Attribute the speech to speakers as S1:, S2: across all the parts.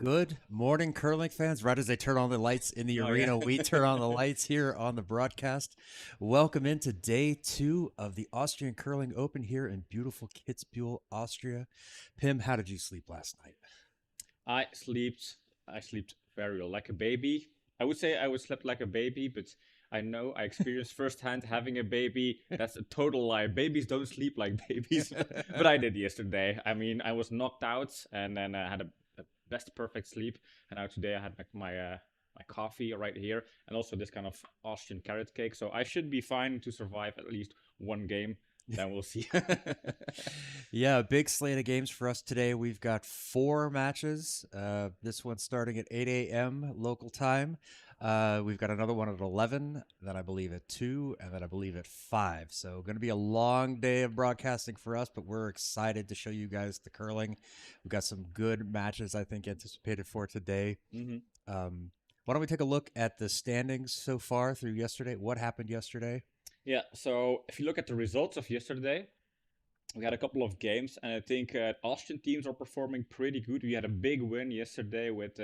S1: Good morning, curling fans. Right as they turn on the lights in the
S2: Oh yeah.
S1: arena, we turn on the lights here on the broadcast. Welcome into day two of the Austrian Curling Open here in beautiful Kitzbühel, Austria. Pim, how did you sleep last night?
S2: I slept I slept very well, like a baby. I would say I was slept like a baby, but I know I experienced firsthand having a baby. That's a total lie. Babies don't sleep like babies, but I did yesterday. I mean, I was knocked out and then I had a best perfect sleep. And now today I had my coffee right here and also this kind of Austrian carrot cake. So I should be fine to survive at least one game. Then we'll see.
S1: Yeah, a big slate of games for us today. We've got four matches. This one's starting at 8 a.m. local time. We've got another one at 11, then I believe at 2, and then I believe at 5. So, going to be a long day of broadcasting for us, but we're excited to show you guys the curling. We've got some good matches, I think, anticipated for today.
S2: hmm
S1: Why don't we take a look at the standings so far through yesterday? What happened yesterday?
S2: Yeah, so if you look at the results of yesterday, we had a couple of games, and I think Austrian teams are performing pretty good. We had a big win yesterday with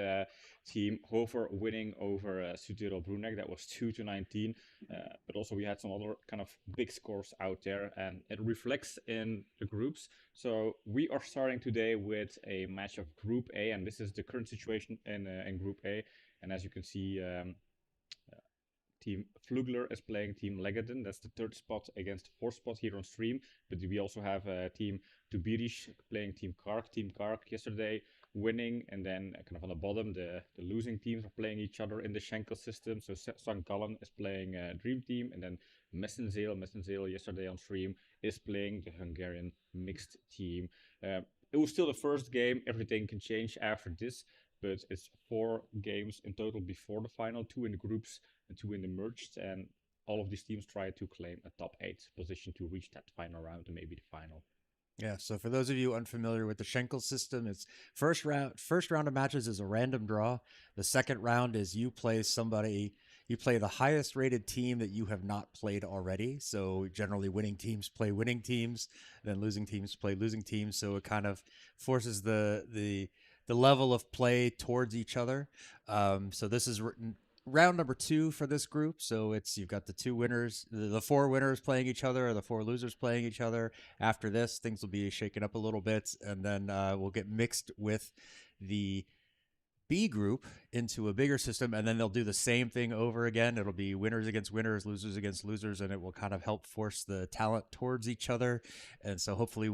S2: Team Hofer winning over Sudiro Brunek. That was 2-19. But also we had some other kind of big scores out there, and it reflects in the groups. So we are starting today with a match of Group A, and this is the current situation in Group A. And as you can see, Team Pflügler is playing Team LegEnten. That's the third spot against fourth spot here on stream. But we also have Team Tubirish playing Team Kark. Team Kark yesterday winning, and then kind of on the bottom, the losing teams are playing each other in the Schenkel system. So St. Gallen is playing Dream Team, and then Messenzeel yesterday on stream is playing the Hungarian mixed team. It was still the first game. Everything can change after this, but it's four games in total before the final, two in the groups and two in the merged, and all of these teams try to claim a top eight position to reach that final round and maybe the final.
S1: Yeah, so for those of you unfamiliar with the Schenkel system, it's first round of matches is a random draw. The second round is you play the highest rated team that you have not played already. So generally winning teams play winning teams, then losing teams play losing teams, so it kind of forces the level of play towards each other. So this is round number two for this group. So it's you've got the two winners, the four winners playing each other, or the four losers playing each other. After this, things will be shaken up a little bit, and then we'll get mixed with the B group into a bigger system, and then they'll do the same thing over again. It'll be winners against winners, losers against losers, and it will kind of help force the talent towards each other. And so hopefully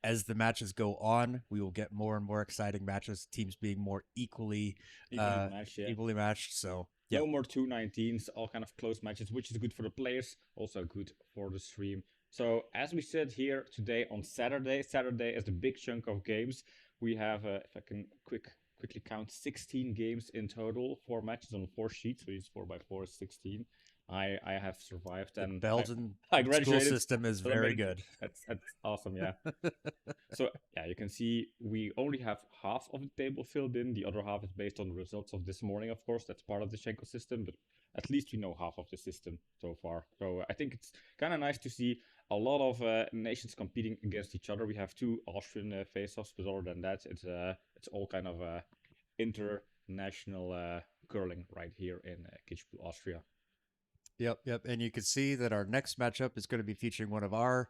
S1: as the matches go on, we will get more and more exciting matches, teams being more
S2: Evenly matched, yeah.
S1: equally matched. So yeah,
S2: No more 219s, all kind of close matches, which is good for the players, also good for the stream. So as we said here today on Saturday is the big chunk of games. We have, if I can quickly count, 16 games in total, four matches on four sheets, so it's 4 by 4 is 16. I have survived
S1: the
S2: and
S1: Belgian
S2: I
S1: school
S2: graduated,
S1: system is
S2: but I
S1: very
S2: made it.
S1: good.
S2: That's awesome, yeah. So yeah, you can see we only have half of the table filled in. The other half is based on the results of this morning, of course. That's part of the Schenkel system, but at least we know half of the system so far. So I think it's kind of nice to see a lot of nations competing against each other. We have two Austrian face-offs, but other than that, it's all kind of international curling right here in Kitzbühel, Austria.
S1: Yep, yep. And you can see that our next matchup is going to be featuring one of our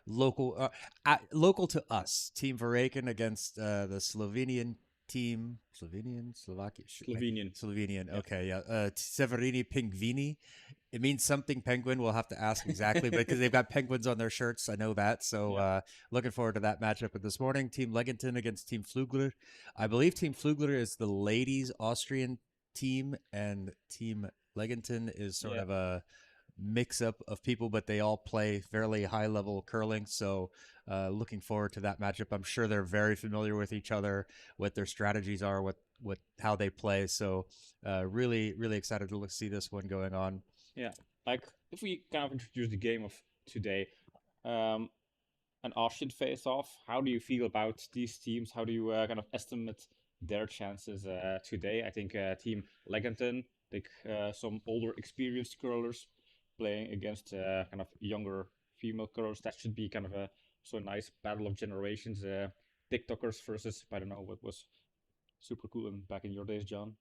S1: local to us, Team Varaken against the Slovenian team, Slovakia,
S2: Slovenian.
S1: Slovenian.
S2: Yeah.
S1: Okay, yeah. Severini Pingvini. It means something penguin. We'll have to ask exactly, but because they've got penguins on their shirts, I know that. So
S2: Yeah.
S1: looking forward to that matchup. But this morning, Team LegEnten against Team Pflügler. I believe Team Pflügler is the ladies Austrian team, and Team LegEnten is sort
S2: Yeah.
S1: of a mix up of people, but they all play fairly high level curling. So, looking forward to that matchup. I'm sure they're very familiar with each other, what their strategies are, what how they play. So, really excited to see this one going on.
S2: Yeah, like if we kind of introduce the game of today, um, an Austrian face-off. How do you feel about these teams? How do you kind of estimate their chances today? I think Team Legenten, like some older, experienced curlers playing against kind of younger female curlers. That should be kind of a so nice battle of generations. TikTokers versus I don't know what was super cool and back in your days, John?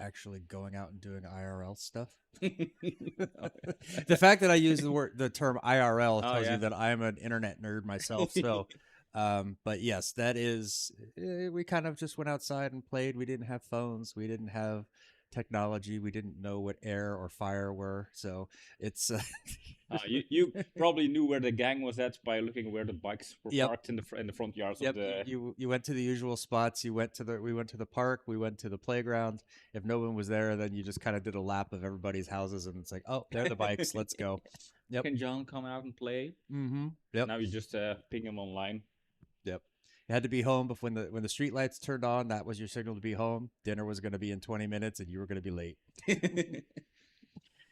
S1: Actually going out and doing IRL stuff.
S2: Oh,
S1: The fact that I use the term IRL
S2: Oh,
S1: tells
S2: yeah.
S1: you that I'm an internet nerd myself. So, but yes, that is. We kind of just went outside and played. We didn't have phones. We didn't have technology. We didn't know what air or fire were. So it's.
S2: You probably knew where the gang was at by looking where the bikes were
S1: Yep.
S2: parked in the front yards
S1: Yep,
S2: of the.
S1: you went to the usual spots. We went to the park. We went to the playground. If no one was there, then you just kind of did a lap of everybody's houses, and it's like, oh, they're the bikes. Let's go. Yep.
S2: Can John come out and play?
S1: Mm-hmm. Yep.
S2: Now you just ping him online.
S1: Yep. You had to be home before when the street lights turned on. That was your signal to be home. Dinner was going to be in 20 minutes, and you were going to be late.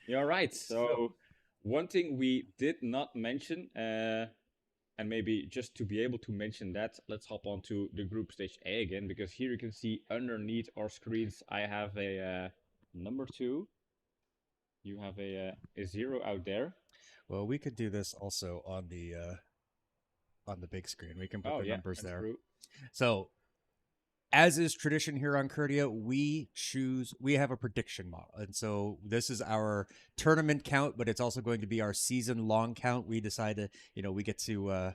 S2: You're right. So one thing we did not mention, and maybe just to be able to mention that, let's hop on to the group stage A again, because here you can see underneath our screens, I have a number 2. You have a 0 out there.
S1: Well, we could do this also on the big screen. We can put the numbers there.
S2: True.
S1: So, as is tradition here on Curdia, we have a prediction model. And so this is our tournament count, but it's also going to be our season long count. We decide to, we get to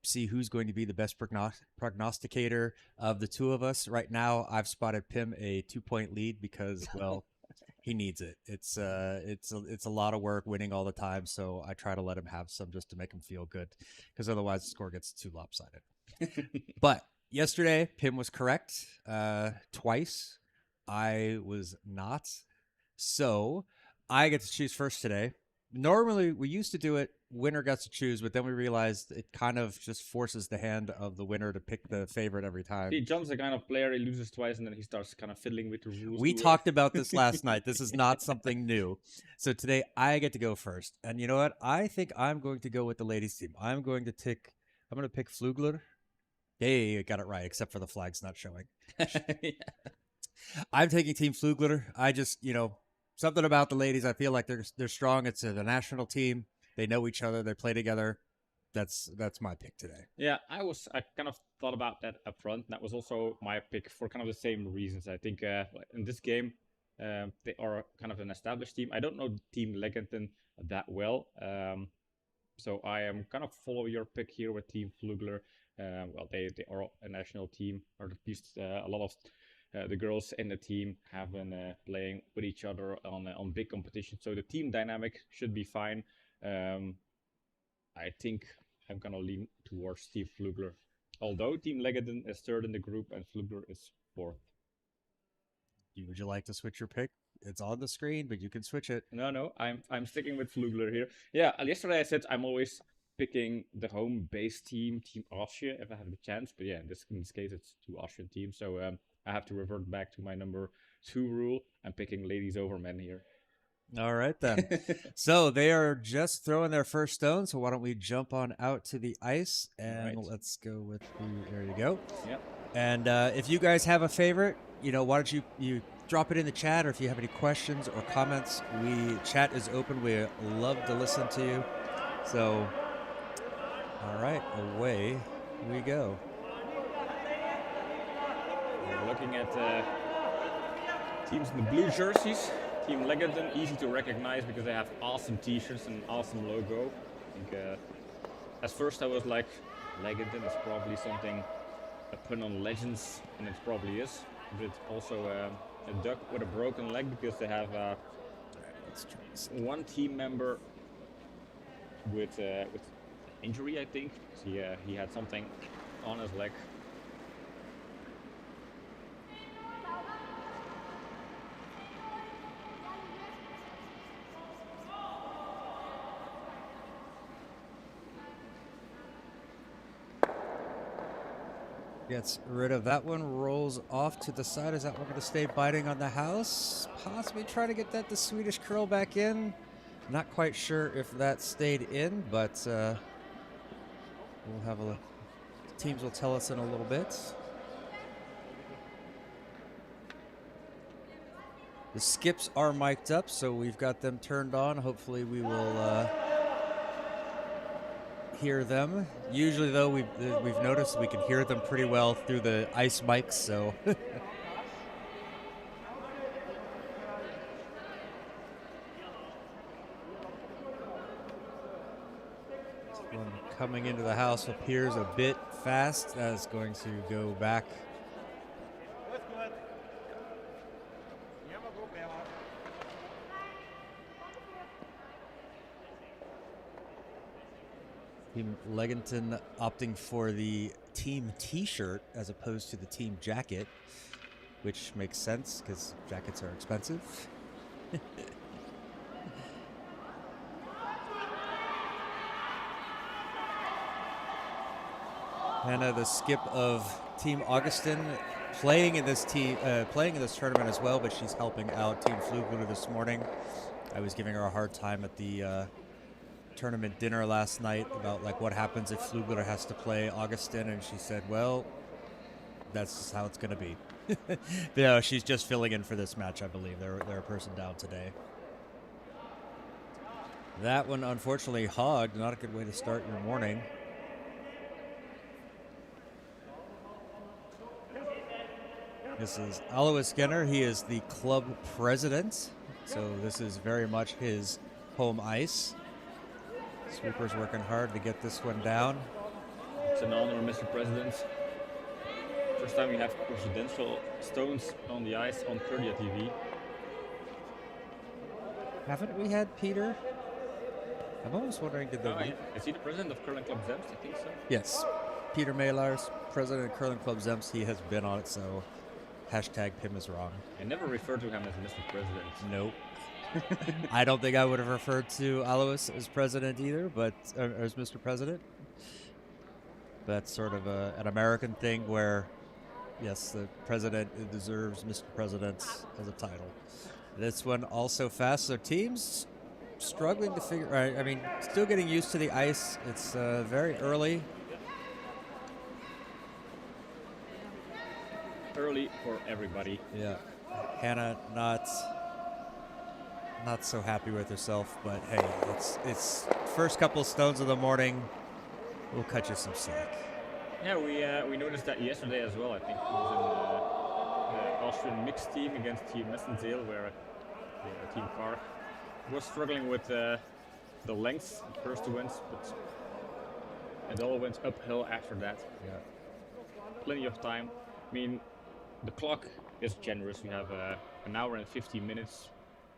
S1: see who's going to be the best prognosticator of the two of us. Right now, I've spotted Pim a 2-point lead because, well, he needs it. It's a lot of work winning all the time. So I try to let him have some just to make him feel good, because otherwise the score gets too lopsided. But yesterday, Pim was correct twice. I was not. So I get to choose first today. Normally, we used to do it, winner gets to choose, but then we realized it kind of just forces the hand of the winner to pick the favorite every time.
S2: See, John's the kind of player, he loses twice and then he starts kind of fiddling with the rules.
S1: We talked about this last night. This is not something new. So today, I get to go first. And you know what? I think I'm going to go with the ladies' team. I'm going to pick Pflügler. Hey, I got it right, except for the flags not showing.
S2: Yeah.
S1: I'm taking Team Pflügler. I just, something about the ladies. I feel like they're strong. It's the national team. They know each other. They play together. That's my pick today.
S2: Yeah, I kind of thought about that up front. That was also my pick for kind of the same reasons. I think in this game, they are kind of an established team. I don't know Team LegEnten that well. So I am kind of follow your pick here with Team Pflügler. Well, they are a national team, or at least a lot of the girls in the team have been playing with each other on big competition. So the team dynamic should be fine. I think I'm gonna lean towards Team Pflügler. Although Team LegEnten is third in the group and Pflügler is fourth.
S1: Would you like to switch your pick? It's on the screen, but you can switch it.
S2: No, I'm sticking with Pflügler here. Yeah, yesterday I said I'm always picking the home base team, Team Austria, if I have the chance. But yeah, in this case it's 2 Austrian teams, so I have to revert back to my number 2 rule. I'm picking ladies over men here.
S1: All right, then. So they are just throwing their first stone, so why don't we jump on out to the ice, and let's go with there you go.
S2: Yep.
S1: And if you guys have a favorite, why don't you drop it in the chat, or if you have any questions or comments, chat is open. We love to listen to you. So, all right, away we go.
S2: We're looking at teams in the blue jerseys. Team LegEnten, easy to recognize because they have awesome t-shirts and an awesome logo. I think at first I was like, LegEnten is probably something, a pun on legends, and it probably is. But it's also a duck with a broken leg because they have one team member with injury, I think. So he had something on his leg.
S1: Gets rid of that one, rolls off to the side. Is that one going to stay biting on the house? Possibly try to get the Swedish curl back in. Not quite sure if that stayed in, but we'll have teams will tell us in a little bit. The skips are mic'd up, so we've got them turned on. Hopefully we will hear them. Usually, though, we've noticed we can hear them pretty well through the ice mics, so... One coming into the house appears a bit fast. That's going to go back. Team LegEnten opting for the team t-shirt as opposed to the team jacket, which makes sense because jackets are expensive. Hannah, the skip of Team Augustin, playing in this tournament as well, but she's helping out Team Pflügler this morning. I was giving her a hard time at the tournament dinner last night about like what happens if Pflügler has to play Augustin, and she said, "Well, that's just how it's going to be." No, she's just filling in for this match, I believe. They're a person down today. That one, unfortunately, hogged. Not a good way to start your morning. This is Alois Skinner. He is the club president, so this is very much his home ice. Sweeper's working hard to get this one down.
S2: It's an honor, Mr. President. First time we have presidential stones on the ice on Kurdia TV.
S1: Haven't we had Peter? I'm almost wondering, did they...
S2: Is he the president of Curling Club Zemst? I think so.
S1: Yes. Peter Maylars, president of Curling Club Zemst. He has been on it, so hashtag Pim is wrong.
S2: I never referred to him as Mr. President.
S1: Nope. I don't think I would have referred to Alois as president either, but as Mr. President. That's sort of an American thing where, yes, the president deserves Mr. President as a title. This one also fast, so teams struggling to figure. I mean, still getting used to the ice. It's very early.
S2: Early for everybody.
S1: Yeah, Hannah not so happy with herself, but hey, it's first couple of stones of the morning. We'll cut you some slack.
S2: Yeah, we noticed that yesterday as well. I think it was in the Austrian mixed team against Team Messenzeel, where Team Park was struggling with the lengths, the first two wins, but it all went uphill after that.
S1: Yeah.
S2: Plenty of time. I mean, the clock is generous. We have an hour and 50 minutes,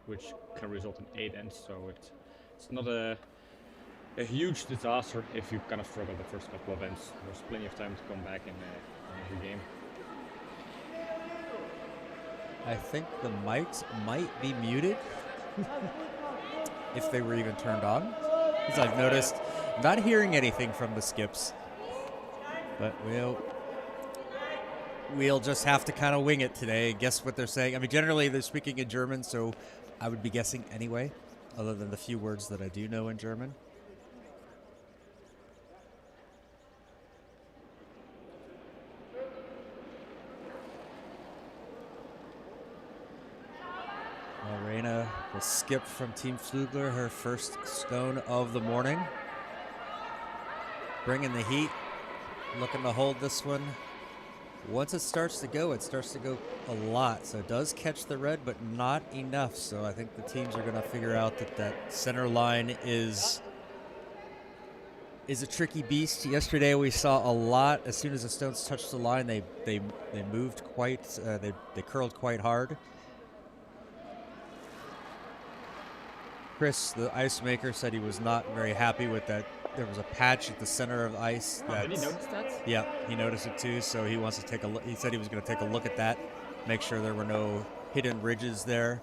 S2: which can result in 8 ends, so it's not a huge disaster if you kind of struggle the first couple of ends. There's plenty of time to come back in every game.
S1: I think the mics might be muted if they were even turned on, because I've noticed not hearing anything from the skips, but we'll just have to kind of wing it today and guess what they're saying. I mean, generally they're speaking in German, so I would be guessing anyway, other than the few words that I do know in German. Reina will skip from Team Pflügler, her first stone of the morning. Bringing the heat, looking to hold this one. Once it starts to go a lot. So it does catch the red, but not enough. So I think the teams are going to figure out that center line is a tricky beast. Yesterday we saw a lot. As soon as the stones touched the line, they moved quite. They curled quite hard. Chris, the ice maker, said he was not very happy with that. There was a patch at the center of ice.
S2: Did he notice that?
S1: Yeah, he noticed it too. So he wants to take a look. He said he was going to take a look at that, make sure there were no hidden ridges there.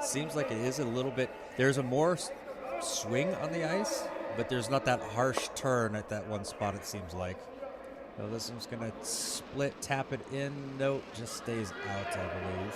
S1: Seems like it is a little bit. There's a more swing on the ice, but there's not that harsh turn at that one spot. It seems like. So this one's going to split, tap it in. Nope, just stays out, I believe.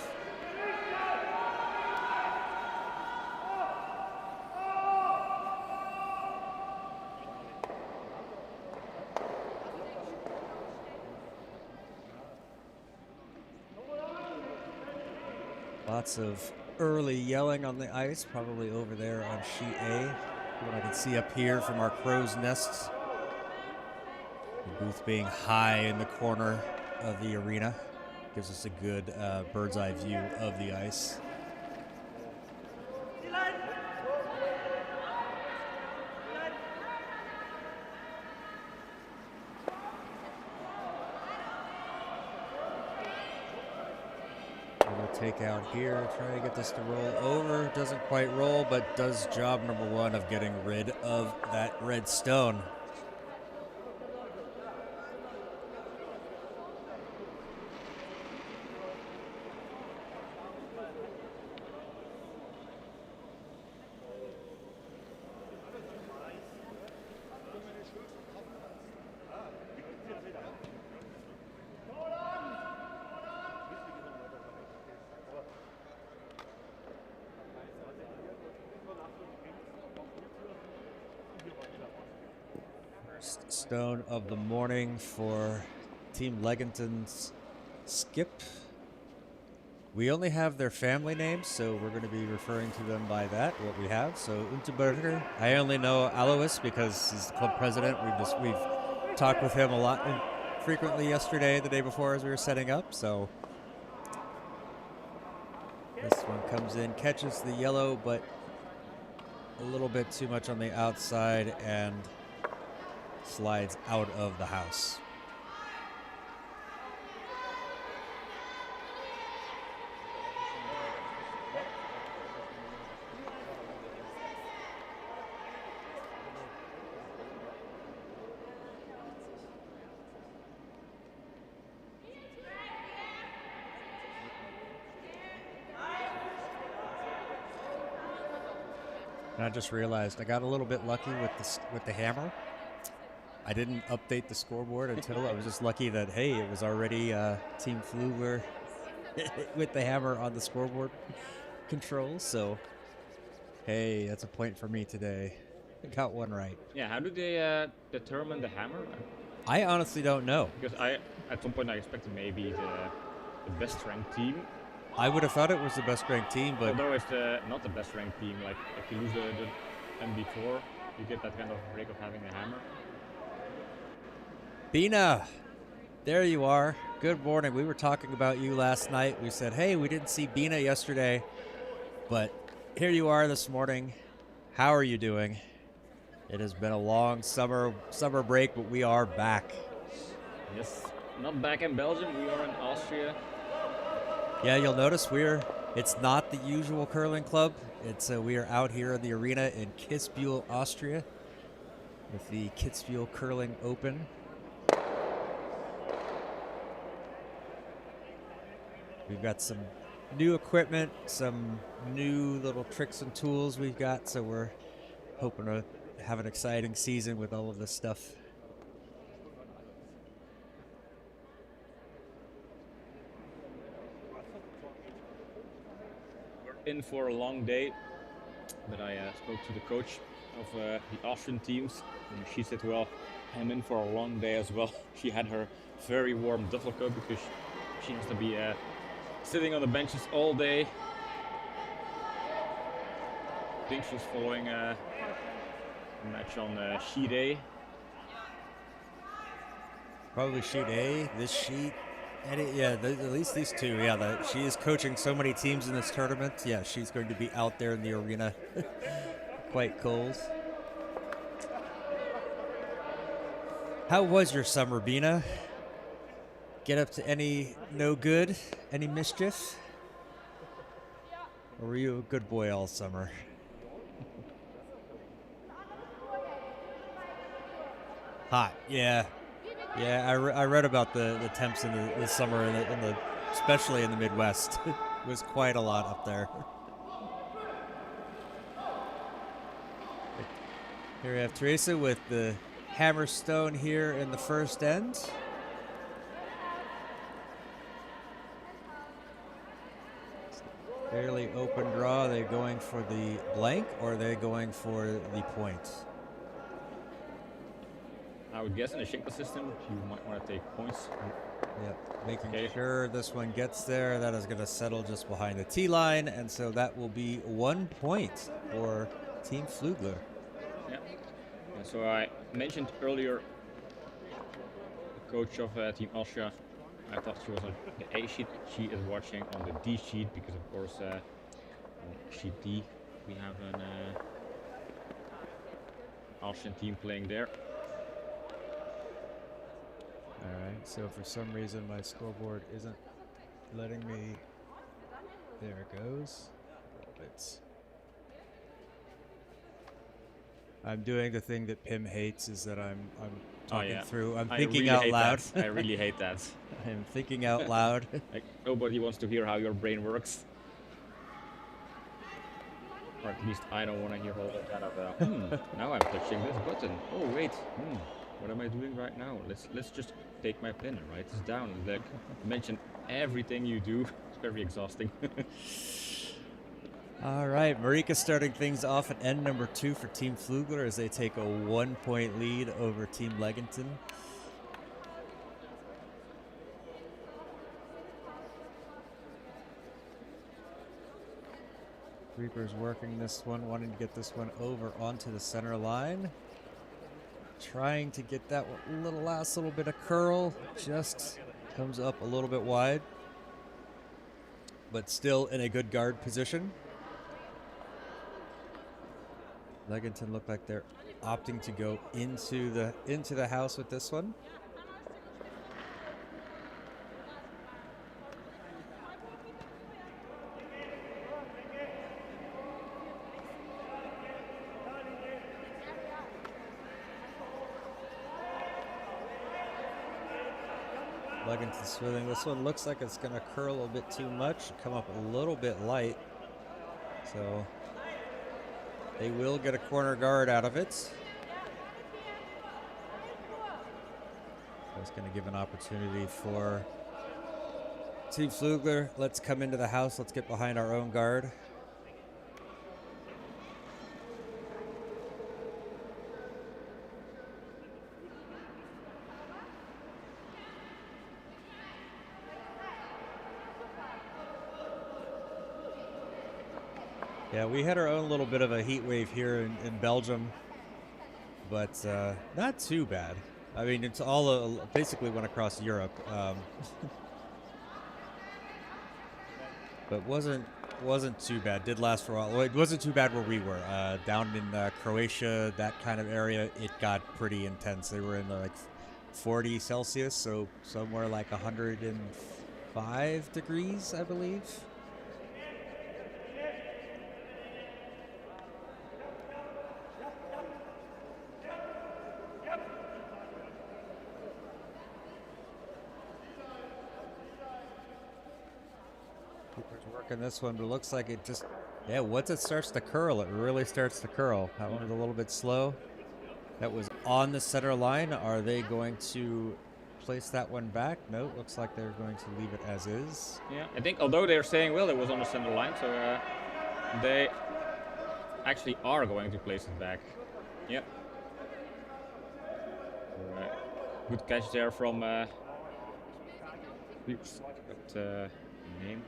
S1: Lots of early yelling on the ice, probably over there on sheet A. What I can see up here from our crow's nest. The booth being high in the corner of the arena gives us a good bird's eye view of the ice. Take out here, try to get this to roll over. Doesn't quite roll, but does job number one of getting rid of that red stone. Stone of the morning for Team LegEnten's Skip. We only have their family names, so we're going to be referring to them by that, what we have. So Unterberger, I only know Alois because he's the club president. We've talked with him a lot and frequently yesterday, the day before as we were setting up. So this one comes in, catches the yellow, but a little bit too much on the outside and slides out of the house. And I just realized I got a little bit lucky with the hammer. I didn't update the scoreboard until I was just lucky that, hey, it was already Team Pflügler with the hammer on the scoreboard controls. So, hey, that's a point for me today. I got one right.
S2: Yeah, how do they determine the hammer?
S1: I honestly don't know.
S2: Because at some point I expected maybe the best ranked team.
S1: I would have thought it was the best ranked team, but
S2: although it's not the best ranked team, like if you lose the M4, you get that kind of break of having a hammer.
S1: Bina, there you are. Good morning. We were talking about you last night. We said, hey, we didn't see Bina yesterday, but here you are this morning. How are you doing? It has been a long summer break, but we are back.
S2: Yes, not back in Belgium. We are in Austria.
S1: Yeah, you'll notice it's not the usual curling club. We are out here in the arena in Kitzbühel, Austria, with the Kitzbühel Curling Open. We've got some new equipment, some new little tricks and tools we've got, so we're hoping to have an exciting season with all of this stuff.
S2: We're in for a long day, but I spoke to the coach of the Austrian teams, and she said, well, I'm in for a long day as well. She had her very warm duffel coat because she has to be sitting on the benches all day. I think she's following a match on sheet A.
S1: Probably sheet A, this sheet. At least these two. Yeah, she is coaching so many teams in this tournament. Yeah, she's going to be out there in the arena. Quite cold. How was your summer, Bina? Get up to any no good? Any mischief? Or were you a good boy all summer? Hot, yeah. Yeah, I read about the temps in the summer, especially in the Midwest. It was quite a lot up there. Here we have Teresa with the hammerstone here in the first end. Fairly open draw. Are they going for the blank or are they going for the point?
S2: I would guess in the Schenkel system, you might want to take points.
S1: Yep, making sure this one gets there. That is going to settle just behind the T line, and so that will be 1 point for Team Pflügler.
S2: So I mentioned earlier the coach of Team Austria. I thought she was on the A sheet. She is watching on the D sheet because, of course, on sheet D we have an Austrian team playing there.
S1: All right, so for some reason my scoreboard isn't letting me. There it goes. I'm doing the thing that Pim hates, is that I'm talking through. I'm thinking
S2: really
S1: out loud.
S2: I really hate that.
S1: I'm thinking out loud.
S2: Like, nobody wants to hear how your brain works. Or at least I don't want to hear all that kind of, now I'm touching this button. Oh wait, what am I doing right now? Let's just take my pen and write this down. Like, mention everything you do. It's very exhausting.
S1: All right, Marika starting things off at end number 2 for Team Pflügler as they take a 1-point lead over Team LegEnten. Reaper's working this one, wanting to get this one over onto the center line. Trying to get that last little bit of curl. Just comes up a little bit wide. But still in a good guard position. LegEnten look like they're opting to go into the house with this one. LegEnten swinging. This one looks like it's going to curl a bit too much, come up a little bit light. So they will get a corner guard out of it. So it's going to give an opportunity for Team Pflügler. Let's come into the house. Let's get behind our own guard. Yeah, we had our own little bit of a heat wave here in Belgium, but not too bad. I mean, it's all basically went across Europe, but wasn't too bad. Did last for a while. Well, it wasn't too bad where we were down in Croatia, that kind of area. It got pretty intense. They were in the, like 40 Celsius, so somewhere like 105 degrees, I believe. Working this one, but it looks like it just, yeah, once it starts to curl, it really starts to curl. That one was a little bit slow. That was on the center line. Are they going to place that one back? No, it looks like they're going to leave it as is.
S2: Yeah, I think although they're saying, well, it was on the center line, so they actually are going to place it back. Yep. Good catch there from oops, but name.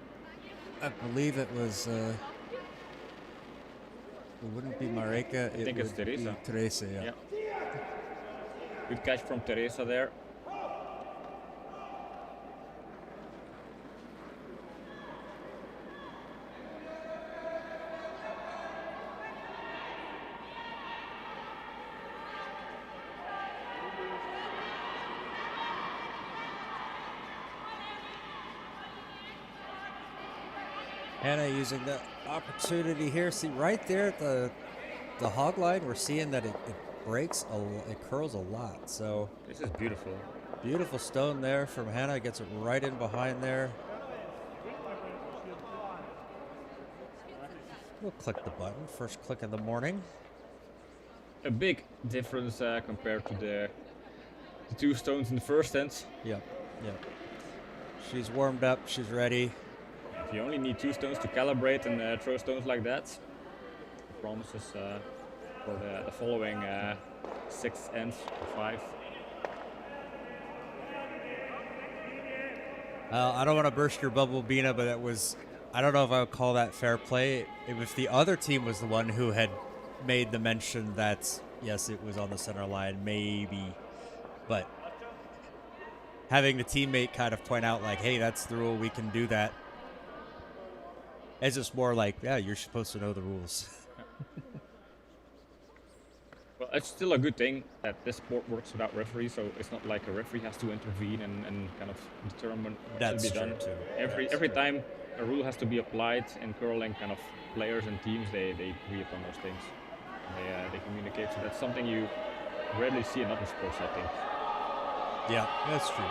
S1: I believe it was, it wouldn't be Marika,
S2: I think it's Teresa.
S1: Teresa, yeah.
S2: Good catch from Teresa there.
S1: Hannah using the opportunity here. See, right there at the hog line, we're seeing that it breaks, it curls a lot. So
S2: this is beautiful.
S1: Beautiful stone there from Hannah. Gets it right in behind there. We'll click the button. First click of the morning.
S2: A big difference compared to the 2 stones in the first end.
S1: Yep, yep. She's warmed up. She's ready.
S2: If you only need 2 stones to calibrate and throw stones like that, it promises for the following 6 ends or 5.
S1: I don't want to burst your bubble, Bina, but that was, I don't know if I would call that fair play. If the other team was the one who had made the mention that Yes, it was on the center line, maybe. But having the teammate kind of point out, like, hey, that's the rule, we can do that. It's just more like, yeah, you're supposed to know the rules.
S2: Well, it's still a good thing that this sport works without referees, so it's not like a referee has to intervene and kind of determine what should be done.
S1: True, too.
S2: Every time a rule has to be applied in curling, kind of players and teams, they agree upon those things. They communicate, so that's something you rarely see in other sports, I think.
S1: Yeah, that's true.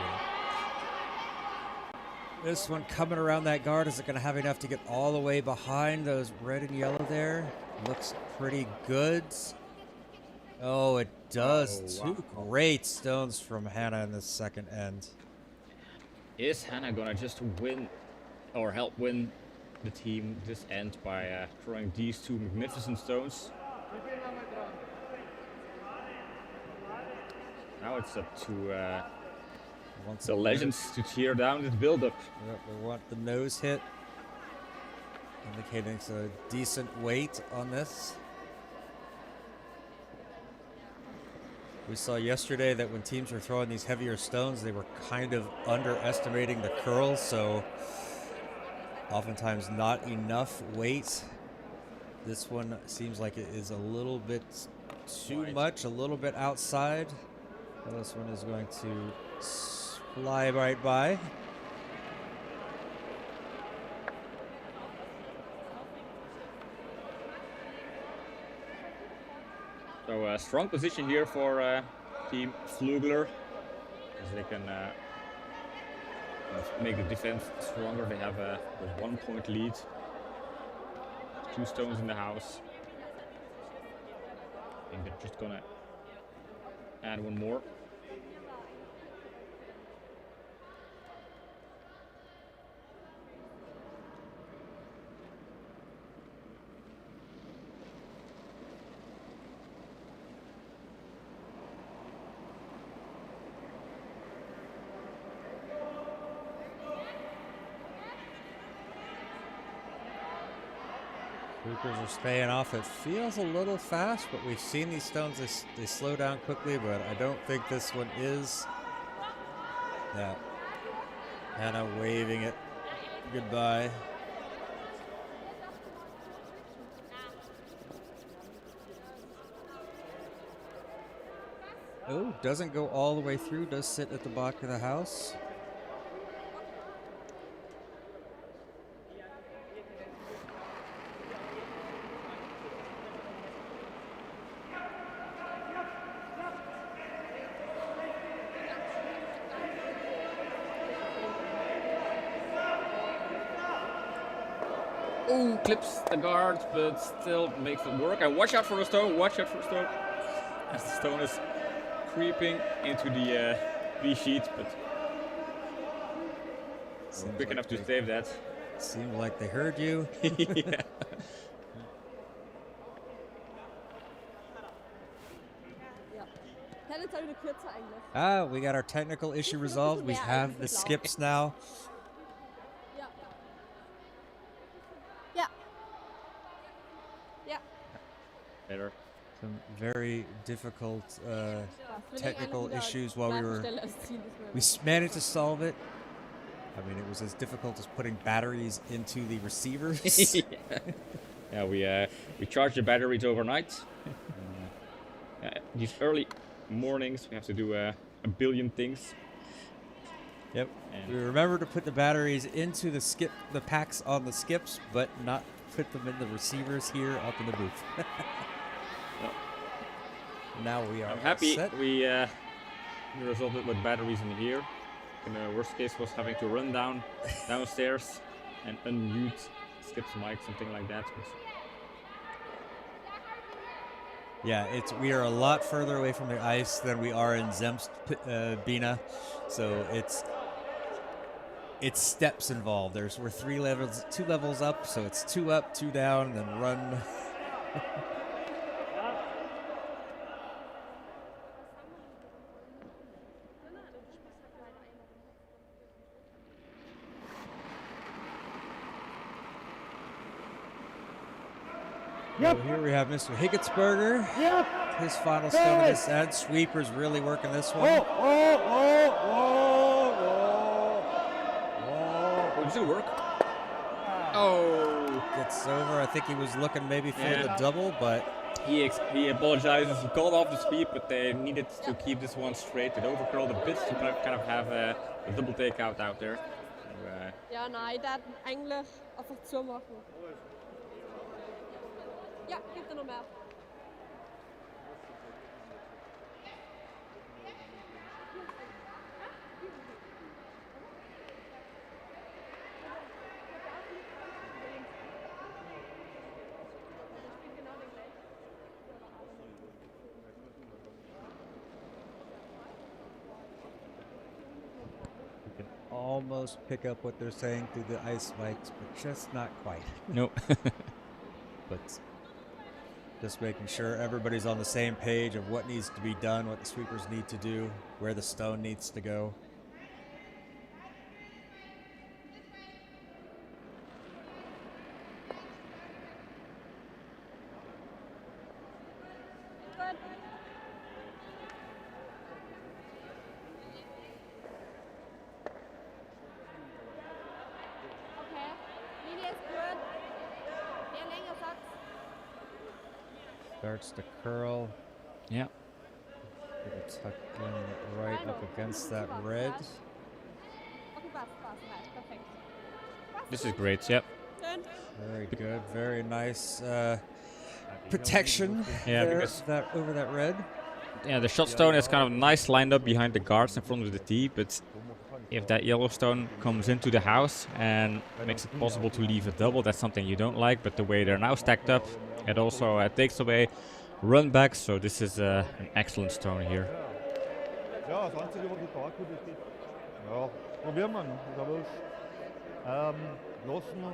S1: This one coming around that guard, is it going to have enough to get all the way behind those red and yellow there? Looks pretty good. Oh, it does.
S2: Oh, wow.
S1: Two great stones from Hannah in the second end.
S2: Is Hannah gonna just win or help win the team this end by throwing these two magnificent stones? Now it's up to the legends to tear down this build-up.
S1: Yep, we want the nose hit, indicating it's a decent weight on this. We saw yesterday that when teams were throwing these heavier stones, they were kind of underestimating the curls, so oftentimes not enough weight. This one seems like it is a little bit too much, a little bit outside. This one is going to fly right by.
S2: So a strong position here for Team Pflügler, as they can make the defense stronger. They have a 1-point lead. 2 stones in the house. I think they're just gonna add one more.
S1: Troopers are staying off. It feels a little fast, but we've seen these stones, they slow down quickly, but I don't think this one is. Yeah. Hannah waving it goodbye. Oh, doesn't go all the way through, does sit at the back of the house.
S2: Oh, clips the guard, but still makes it work. And watch out for the stone, watch out for the stone. As the stone is creeping into the B sheet, but quick enough to save that.
S1: Seemed like they heard you.
S2: Yeah.
S1: Ah, we got our technical issue resolved. We have the skips now.
S2: Better.
S1: Some very difficult technical issues while we managed to solve it. I mean, it was as difficult as putting batteries into the receivers.
S2: Yeah, we charge the batteries overnight. These early mornings, we have to do a billion things.
S1: Yep. And we remember to put the batteries into the packs on the skips, but not put them in the receivers here up in the booth. Now we are.
S2: I'm happy
S1: set.
S2: we resolved it with batteries in here. In the worst case was having to run downstairs and unmute Skip's mic, something like that.
S1: Yeah, we are a lot further away from the ice than we are in Zemst Bina, so it's steps involved. We're 2 levels up, so it's 2 up, 2 down, then run.
S3: Yep.
S1: So here we have Mr. Higginsberger.
S3: Yep.
S1: his final stone of this end. Sweeper's really working this one.
S2: Does it work? Oh.
S1: Gets over. I think he was looking maybe for the double, but
S2: he apologizes. He called off the speed, but they needed to keep this one straight. It overcurled a bit to kind of have a double takeout out there.
S3: Ja, nej, der er den egentlig at få zumachen. Ja, gib dir noch mehr.
S1: almost pick up what they're saying through the ice spikes, but just not quite.
S2: Nope.
S1: But just making sure everybody's on the same page of what needs to be done, what the sweepers need to do, where the stone needs to go. Starts to curl.
S2: Yeah.
S1: Tuck in right up against that red.
S2: This is great, yep.
S1: Very good, very nice protection
S2: yeah,
S1: there,
S2: because
S1: over that red.
S2: Yeah, the shot stone is kind of nice lined up behind the guards in front of the tee, but if that yellow stone comes into the house and makes it possible to leave a double, that's something you don't like. But the way they're now stacked up, it also takes away run back, so this is an excellent stone here.
S4: Ja, das Einzige, was ich da gut ist, ja, probieren wir noch, ist aber lassen.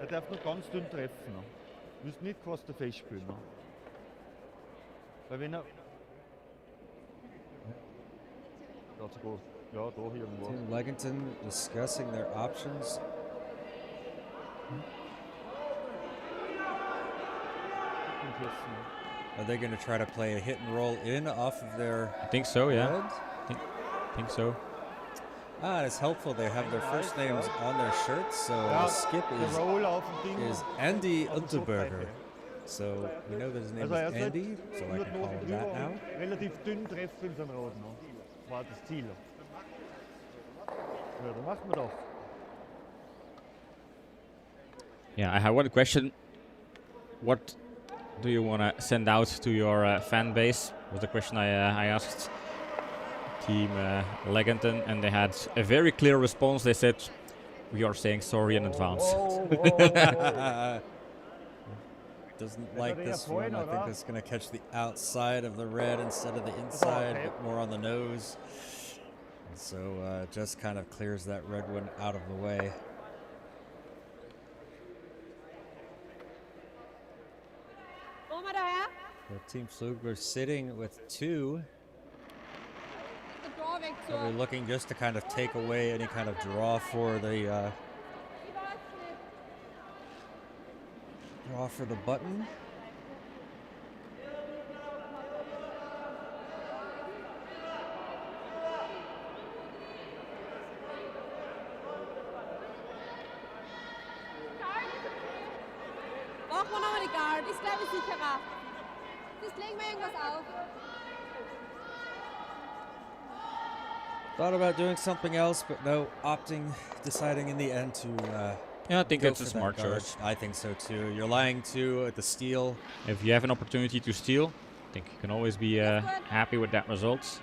S4: Er darf noch ganz dünn treffen. Du musst nicht fast festspielen. Weil wenn er... That's good. Ja, da irgendwo.
S1: Team LegEnten discussing their options. Are they going to try to play a hit and roll in off of their...
S2: I think so, yeah.
S1: red?
S2: I think so.
S1: Ah, it's helpful. They have their first names on their shirts, so the skip is Andy Unterberger. So we know that his name is Andy, so I can call him that now.
S4: Relativ dünn treffen in seinem Rot, war das Ziel. Ja, dann machen wir doch.
S2: Yeah, I have one question. What do you want to send out to your fan base? Was the question I asked Team LegEnten, and they had a very clear response. They said, "We are saying sorry in advance."
S1: Doesn't like this one. I think it's going to catch the outside of the red instead of the inside, but more on the nose. And so just kind of clears that red one out of the way. So Team Pflügler sitting with two. They're looking just to kind of take away any kind of draw for the button.
S3: Brauchen wir nochmal die Guard, ist glaube ich sicherer. Sonst legen wir irgendwas auf.
S1: Thought about doing something else, but no, deciding in the end to
S2: Yeah, I think
S1: go
S2: that's a
S1: for
S2: smart
S1: that guard.
S2: choice.
S1: I think so too. You're lying to at the steal.
S2: If you have an opportunity to steal, I think you can always be happy with that result.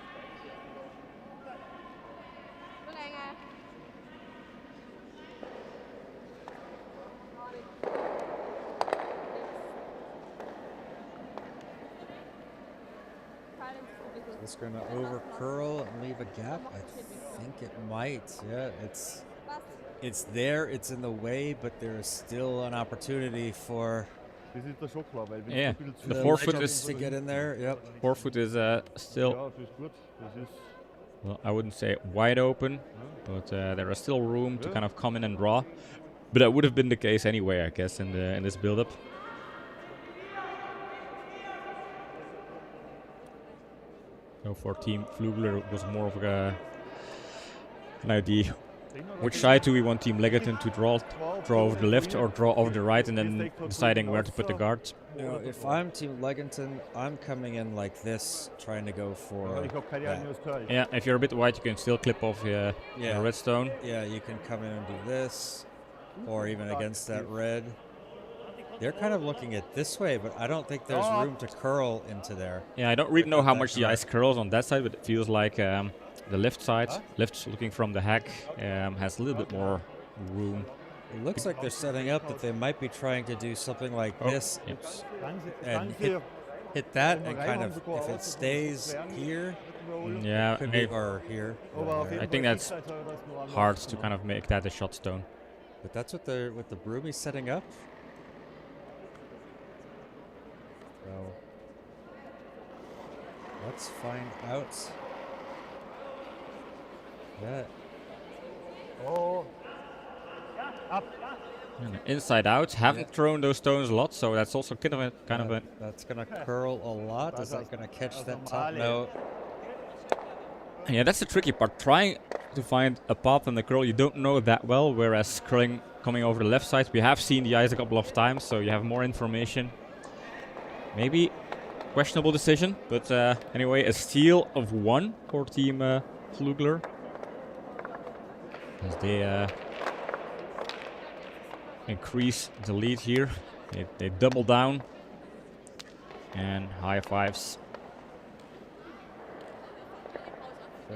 S1: It's going to over curl and leave a gap. I think it might. Yeah, it's there. It's in the way, but there is still an opportunity for
S2: Yeah, the
S1: the
S2: forefoot
S1: legends
S2: is
S1: to get in there. Yep.
S2: forefoot is still. Well, I wouldn't say wide open, but there is still room to kind of come in and draw. But that would have been the case anyway, I guess, in this build-up. So for Team Pflügler, it was more of an idea. Which side do we want Team LegEnten to draw over the left or draw over the right, and then deciding where to put the guards?
S1: You know, if I'm Team LegEnten, I'm coming in like this, trying to go for that.
S2: Yeah, if you're a bit wide, you can still clip off the redstone.
S1: Yeah, you can come in and do this, or even against that red. They're kind of looking at this way, but I don't think there's room to curl into there.
S2: Yeah, I don't really know how much the ice curls on that side, but it feels like the left side, left looking from the hack, has a little bit more room.
S1: It looks like they're setting up that they might be trying to do something like this, and hit that, and kind of, if it stays here,
S2: yeah,
S1: could be, or here.
S2: I think that's hard to kind of make that a shot stone.
S1: But that's what the Broomies setting up. So let's find out. That.
S2: And inside out, haven't thrown those stones a lot, so that's also kind of a.
S1: That's gonna curl a lot. Is that gonna catch that top? No.
S2: Yeah, that's the tricky part. Trying to find a pop and the curl you don't know that well, whereas curling coming over the left side, we have seen the ice a couple of times, so you have more information. Maybe questionable decision, but anyway, a steal of 1 for Team Pflügler. As they increase the lead here. They double down. And high fives.
S1: So,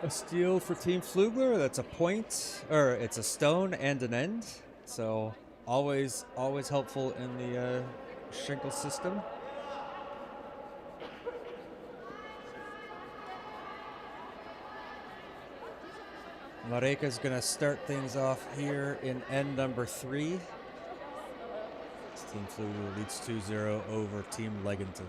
S1: a steal for Team Pflügler. That's a point, or it's a stone and an end. So always helpful in the Schenkel system. Mareka's gonna start things off here in end number 3. Team Pflügler leads 2-0 over Team LegEnten.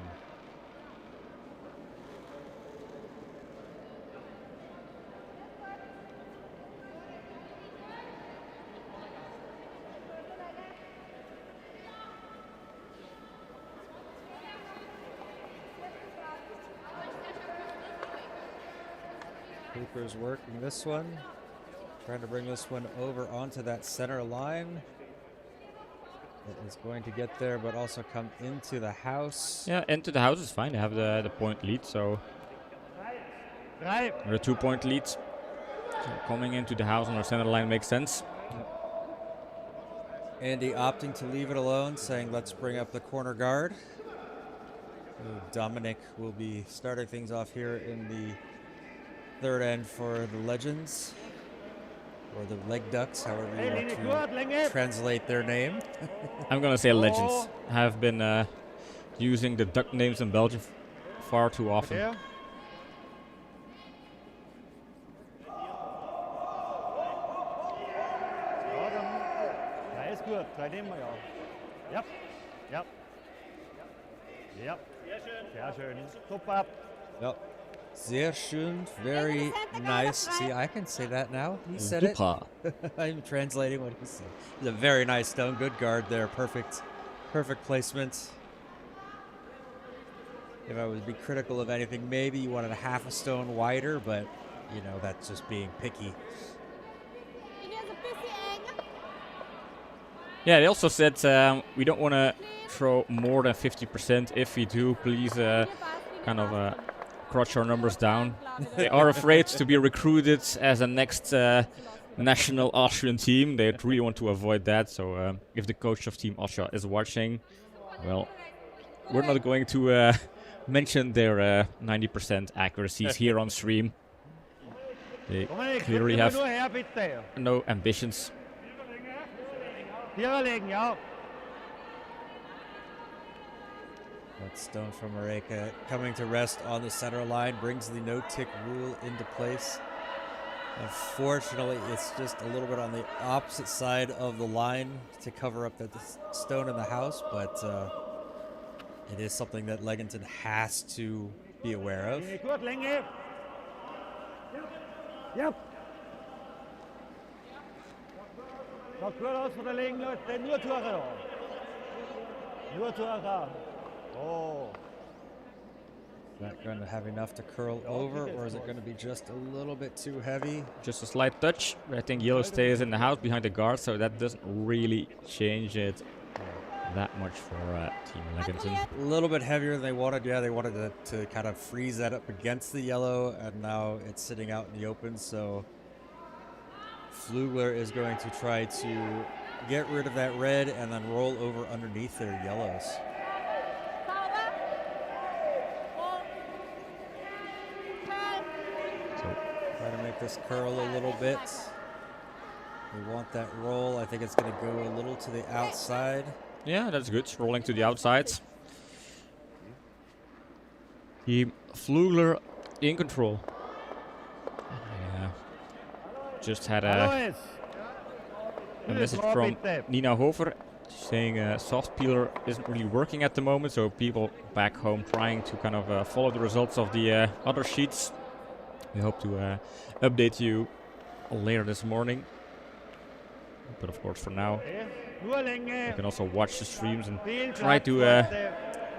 S1: Cooper's working this one. Trying to bring this one over onto that center line. It is going to get there, but also come into the house.
S2: Yeah, into the house is fine. They have the point lead, so... Or a 2-point lead. So coming into the house on our center line makes sense.
S1: Andy opting to leave it alone, saying let's bring up the corner guard. Dominic will be starting things off here in the third end for the Legends. Or the Leg Ducks, however you want to translate their name.
S2: I'm gonna say Legends. Have been using the duck names in Belgium far too often.
S4: Ja, ist gut. Gleich nehmen wir ja. Ja. Ja. Sehr schön. Super.
S1: Yep. Sehr schön, very nice. See, I can say that now. He said it. I'm translating what he said. It's a very nice stone. Good guard there. Perfect placement. If I would be critical of anything, maybe you wanted a half a stone wider, but you know, that's just being picky.
S2: Yeah, they also said we don't want to throw more than 50%. If we do, please kind of crotch our numbers down. They are afraid to be recruited as a next national Austrian team. They really want to avoid that. So if the coach of Team Austria is watching, well, we're not going to mention their 90% accuracies here on stream. They clearly have no ambitions.
S1: That stone from Mareka coming to rest on the center line brings the no-tick rule into place. Unfortunately, it's just a little bit on the opposite side of the line to cover up the stone in the house, but it is something that LegEnten has to be aware of.
S4: Yep. Schaut gut aus von der linken Leute, nur Tore da. Nur Tore. Oh.
S1: that going to have enough to curl over, or is it going to be just a little bit too heavy?
S2: Just a slight touch. I think yellow stays in the house behind the guard, so that doesn't really change it that much for Team LegEnten.
S1: A little bit heavier than they wanted. Yeah, they wanted to kind of freeze that up against the yellow, and now it's sitting out in the open, so Pflügler is going to try to get rid of that red and then roll over underneath their yellows.
S2: So
S1: Try to make this curl a little bit. We want that roll. I think it's going to go a little to the outside.
S2: yeah, that's good. Rolling to the outside. Team Pflügler in control. Yeah. Just had a message from Nina Hofer saying soft peeler isn't really working at the moment, so people back home trying to kind of follow the results of the other sheets. We hope to update you later this morning. But of course, for now, you can also watch the streams and try to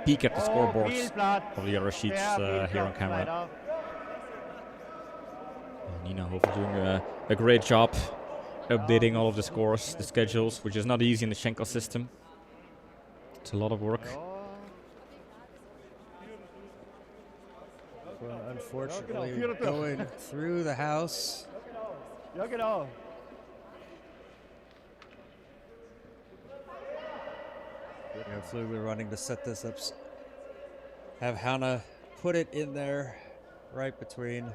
S2: peek at the scoreboards of the other sheets here on camera. Nina Hofer doing a great job updating all of the scores, the schedules, which is not easy in the Schenkel system. It's a lot of work.
S1: Well, unfortunately, going through the house.
S4: Ja, genau.
S1: Pflügler running to set this up. Have Hannah put it in there, right between.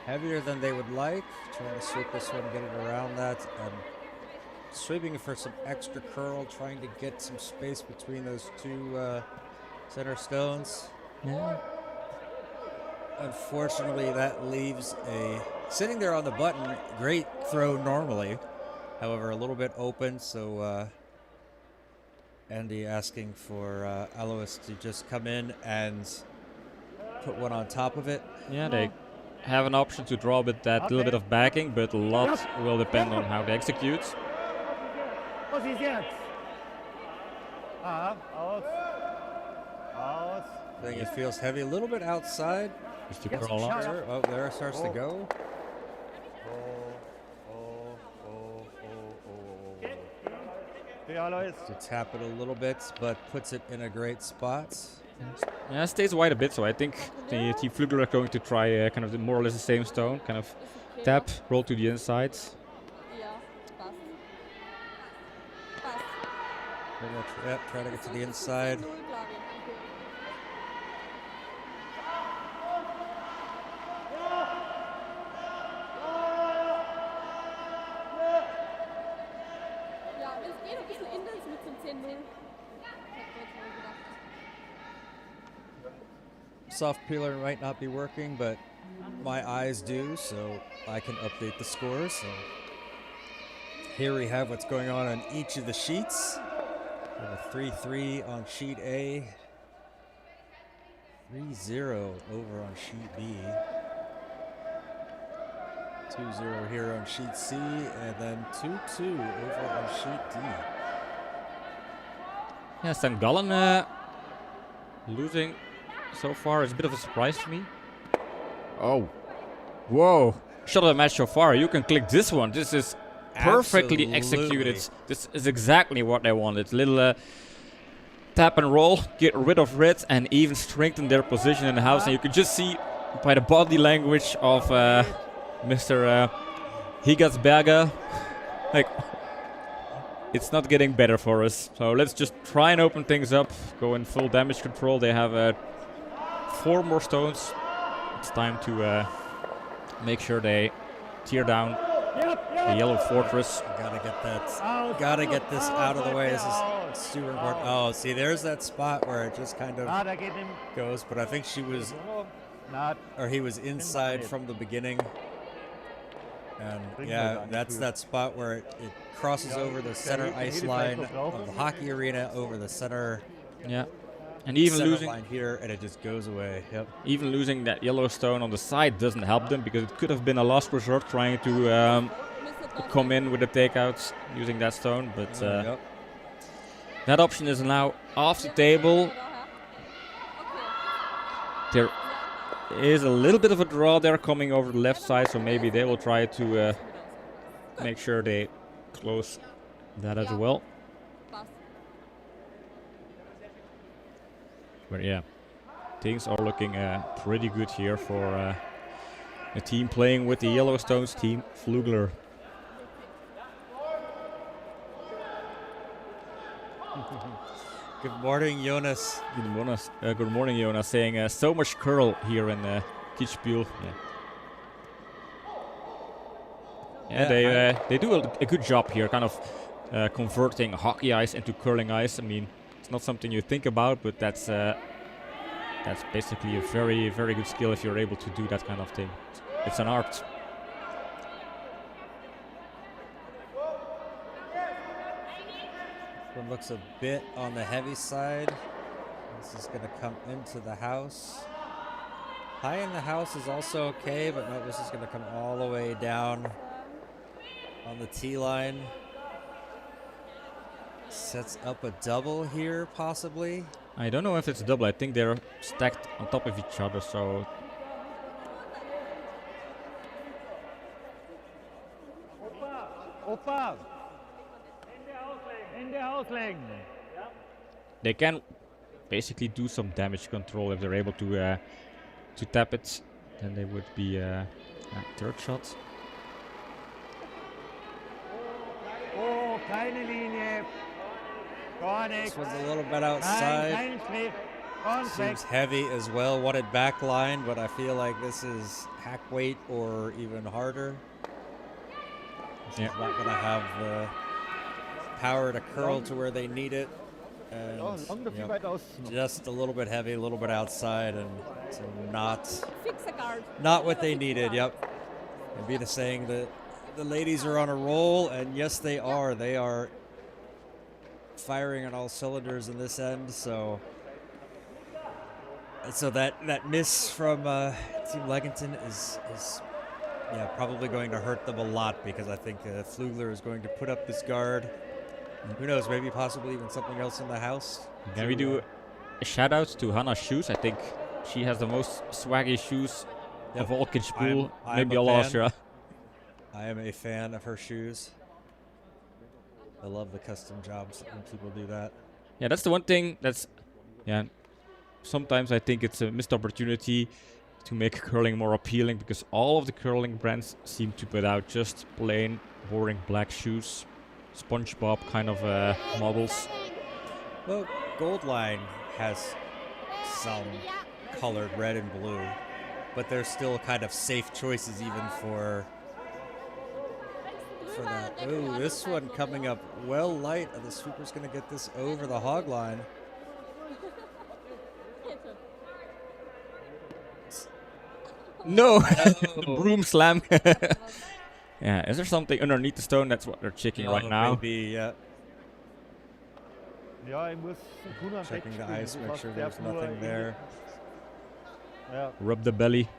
S1: Heavier than they would like. Trying to sweep this one, get it around that, and sweeping for some extra curl, trying to get some space between those two center stones.
S2: Yeah.
S1: Unfortunately, that leaves a sitting there on the button. Great throw normally, however, a little bit open. So Andy asking for Alois to just come in and put one on top of it.
S2: Yeah, they have an option to draw with that little bit of backing, but a lot will depend on how they execute.
S4: Was ist jetzt? Aus. Aus.
S1: I think it feels heavy, a little bit outside.
S2: Just to curl up.
S1: Oh, there it starts to go. To tap it a little bit, but puts it in a great spot.
S2: Yeah, it stays wide a bit, so I think the Team Pflügler are going to try kind of more or less the same stone, kind of tap, roll to the inside.
S3: Ja, passt. Passt.
S1: Yep, try to get to the inside.
S3: 0, glaube ich. Ja, es geht ein bisschen anders mit zum 10-0. Ich hab grad mal gedacht.
S1: Soft peeler might not be working, but my eyes do, so I can update the scores. So here we have what's going on each of the sheets. We have a 3-3 on sheet A, 3-0 over on sheet B, 2-0 here on sheet C, and then 2-2 over on sheet D.
S2: Yeah, St. Gallen losing so far is a bit of a surprise to me. Oh, whoa! Shot of the match so far. You can click this one. This is perfectly executed. This is exactly what I wanted. Little tap and roll, get rid of red, and even strengthen their position in the house. And you can just see by the body language of Mr. Higatsberger, like, it's not getting better for us. So let's just try and open things up. Go in full damage control. They have 4 more stones. It's time to make sure they tear down the yellow fortress.
S1: Gotta get that. Gotta get this out of the way. This is super important. Oh, see, there's that spot where it just kind of goes. But I think she was
S4: Nah,
S1: or he was inside
S4: it.
S1: from the beginning. And
S4: Bring
S1: yeah,
S4: that
S1: that's
S4: to-
S1: that spot where it crosses
S4: Yeah,
S1: over the
S4: can
S1: center
S4: you
S1: ice
S4: fight
S1: line
S4: as well?
S1: of the hockey arena, over the center
S2: Yeah. And even
S1: center
S2: losing
S1: line here, and it just goes away. Yep.
S2: even losing that Yellowstone on the side doesn't help them, because it could have been a last resort trying to come in with the takeouts using that stone, but
S1: Yep.
S2: that option is now off the table. There is a little bit of a draw there coming over the left side, so maybe they will try to make sure they close that as well. But yeah, things are looking pretty good here for the team playing with the Yellowstones team, Pflügler.
S1: Good morning, Jonas.
S2: Good morning, Jonas. Saying so much curl here in Kitzbühel. Yeah, they do a good job here, kind of converting hockey ice into curling ice. I mean, it's not something you think about, but that's basically a very, very good skill if you're able to do that kind of thing. It's an art.
S1: This one looks a bit on the heavy side. This is going to come into the house. High in the house is also okay, but no, this is going to come all the way down on the T line. Sets up a double here, possibly.
S2: I don't know if it's a double. I think they're stacked on top of each other, so...
S4: Opa! Hände auslegen!
S2: They can basically do some damage control if they're able to tap it. Then they would be third shot.
S4: Oh, keine Linie! Gar
S1: This
S4: nichts!
S1: one's a little bit
S4: Nein,
S1: outside.
S4: kein Schritt! Ganz weg!
S1: Seems heavy as well. Wanted back line, but I feel like this is hack weight or even harder.
S2: Yeah.
S1: Not going to have the power to curl to where they need it. And
S4: Ja, lang dafür
S1: yep,
S4: weit außen.
S1: just a little bit heavy, a little bit outside, and so not
S3: Fix a guard.
S1: what they needed. Yep. And Vita saying that the ladies are on a roll, and yes, they are. They are firing on all cylinders in this end. So that miss from Team LegEnten is yeah, probably going to hurt them a lot, because I think Pflügler is going to put up this guard. Who knows, maybe possibly even something else in the house.
S2: Can we do a shout out to Hannah's shoes? I think she has the most swaggy shoes of all Kitzbühel,
S1: I'm
S2: maybe
S1: a
S2: all
S1: fan.
S2: Austria.
S1: I am a fan of her shoes. I love the custom jobs when people do that.
S2: Yeah, that's the one thing that's, yeah, sometimes I think it's a missed opportunity to make curling more appealing, because all of the curling brands seem to put out just plain, boring black shoes. SpongeBob kind of models.
S1: Well, Goldline has some colored red and blue, but they're still kind of safe choices even for that. Ooh, this one coming up well light. The sweeper's going to get this over the hog line.
S2: No! The broom slam. Yeah, is there something underneath the stone? That's what they're checking right now.
S1: Maybe, yeah.
S4: Ja, ich muss Kuna
S1: Checking the ice, make sure there's nothing there.
S4: Ja,
S2: Rub the belly.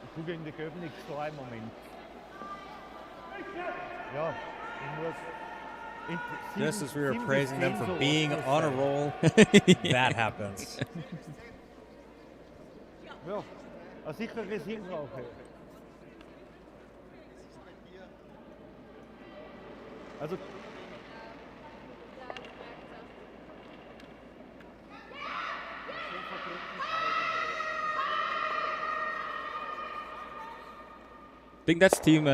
S4: ich tue gegen die Köpfe nichts vor im Moment. Ja, ich muss...
S1: Just as we were praising them for being on a roll, that happens.
S4: Ja, ein sicheres Hin brauche. Also...
S2: I think that's Team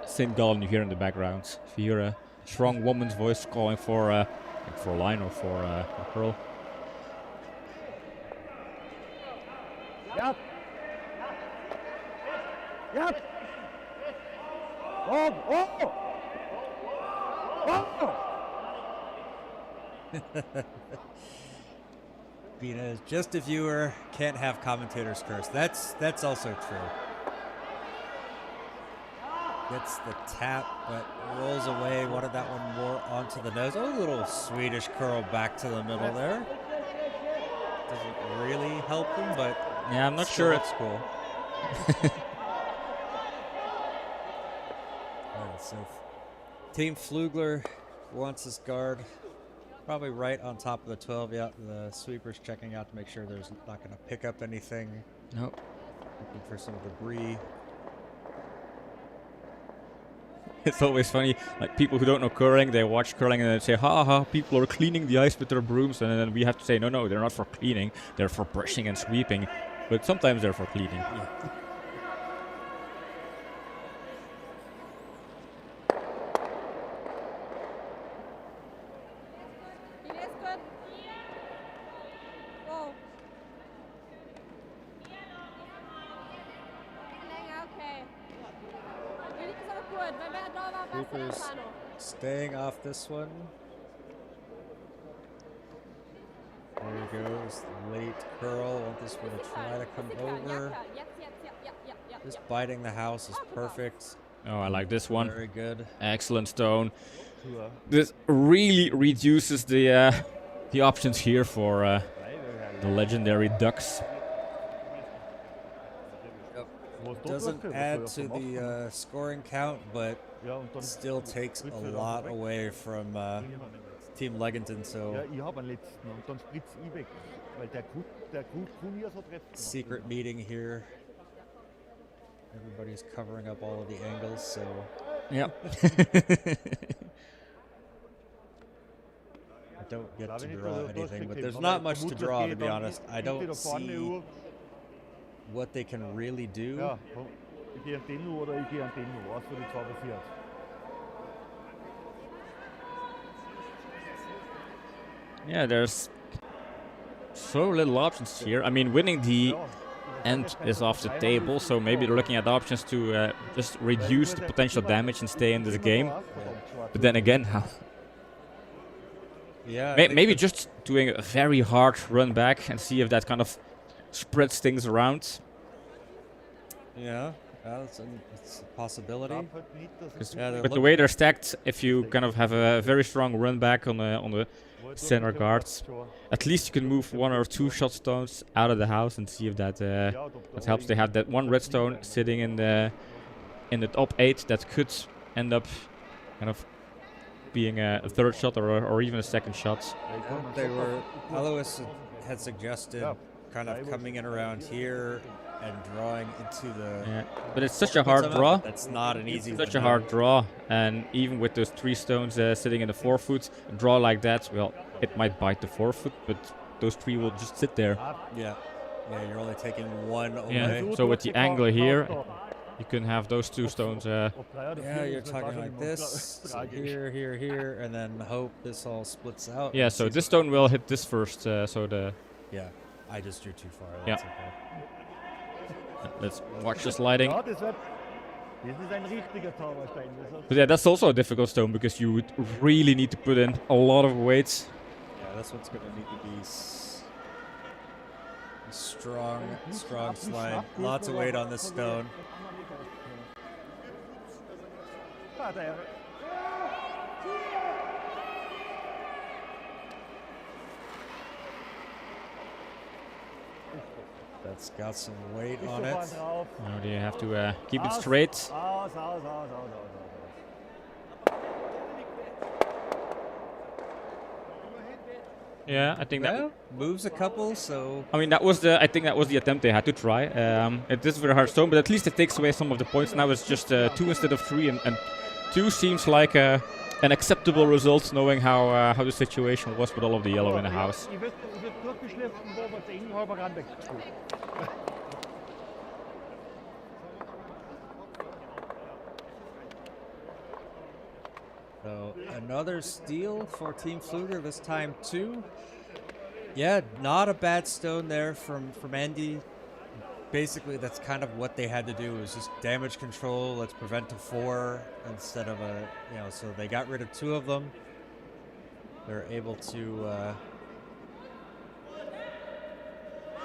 S2: St. Gallen you hear in the background. If you hear a strong woman's voice calling for a line or for a curl.
S4: Yep. Yep. Oh, oh. Oh.
S1: Bina, just a viewer, can't have commentators curse. That's also true. Gets the tap, but rolls away. Wanted that one more onto the nose. Oh, a little Swedish curl back to the middle there. Doesn't really help him, but
S2: Yeah, I'm not sure.
S1: it's cool. Alright, so Team Pflügler wants his guard probably right on top of the 12. Yeah, the sweeper's checking out to make sure there's not going to pick up anything.
S2: Nope.
S1: Looking for some debris.
S2: It's always funny, like people who don't know curling, they watch curling and they say, ha ha, people are cleaning the ice with their brooms, and then we have to say, no, they're not for cleaning, they're for brushing and sweeping, but sometimes they're for cleaning.
S1: Yeah.
S3: Bina ist gut. Wow. Länger, okay. Judith ist aber gut. Wenn wir da waren, war es
S1: Sweepers
S3: Mano.
S1: staying off this one. There he goes. Late curl. Want this one to try to come over. Just biting the house is perfect.
S2: Oh, I like this one.
S1: Very good.
S2: Excellent stone. This really reduces the options here for the legendary ducks.
S1: Doesn't add to the scoring count, but still takes a lot away from Team LegEnten. So
S4: Ja, ich habe einen letzten und dann spritzt ich weg. Weil der kann ja so treffen.
S1: secret meeting here. Everybody's covering up all of the angles, so
S2: Yeah.
S1: I don't get to draw anything. But there's not much to draw, to be honest. I don't see what they can really do.
S4: Ja, ich gehe an den nur oder ich gehe an den nur. Was für die 2 passiert.
S2: Yeah, there's so little options here. I mean, winning the end is off the table, so maybe they're looking at options to just reduce the potential damage and stay in this game. But then again, how?
S1: Yeah, I think
S2: Maybe just doing a very hard run back and see if that kind of spreads things around.
S1: yeah, it's a possibility. Yeah, they're
S2: But the way they're stacked, if you kind of have a very strong run back on the center guards, at least you can move 1 or 2 shot stones out of the house and see if that helps. They have that 1 redstone sitting in the top 8 that could end up kind of being a 3rd shot or even a 2nd shot.
S1: They were. Alois had suggested kind of coming in around here and drawing into the.
S2: Yeah, but it's such a hard draw.
S1: That's not an easy.
S2: Such a hard draw, and even with those 3 stones sitting in the 4-foot, a draw like that, well, it might bite the 4-foot, but those 3 will just sit there.
S1: Yeah, you're only taking 1 away.
S2: Yeah. So with the angle here, you can have those 2 stones.
S1: Yeah, you're talking like this. So here, and then hope this all splits out.
S2: Yeah. So this stone will hit this first. So the.
S1: Yeah, I just drew too far.
S2: Yeah.
S1: That's okay.
S2: Let's watch the sliding.
S4: Ja, das ist ein richtiger Zauberstein.
S2: But yeah, that's also a difficult stone because you would really need to put in a lot of weight.
S1: Yeah, that's what's gonna need to be strong slide. Lots of weight on this stone. That's got some weight on it.
S2: Now do you have to keep it straight? Yeah, I think that
S1: moves a couple. So
S2: I mean, I think that was the attempt they had to try. It is a very hard stone, but at least it takes away some of the points. Now it's just 2 instead of 3, and 2 seems like an acceptable result, knowing how the situation was with all of the yellow in the house.
S1: So another steal for Team Pflügler, this time 2. Yeah, not a bad stone there from Andy. Basically, that's kind of what they had to do, was just damage control. Let's prevent a 4 instead of a, so they got rid of 2 of them. They're able to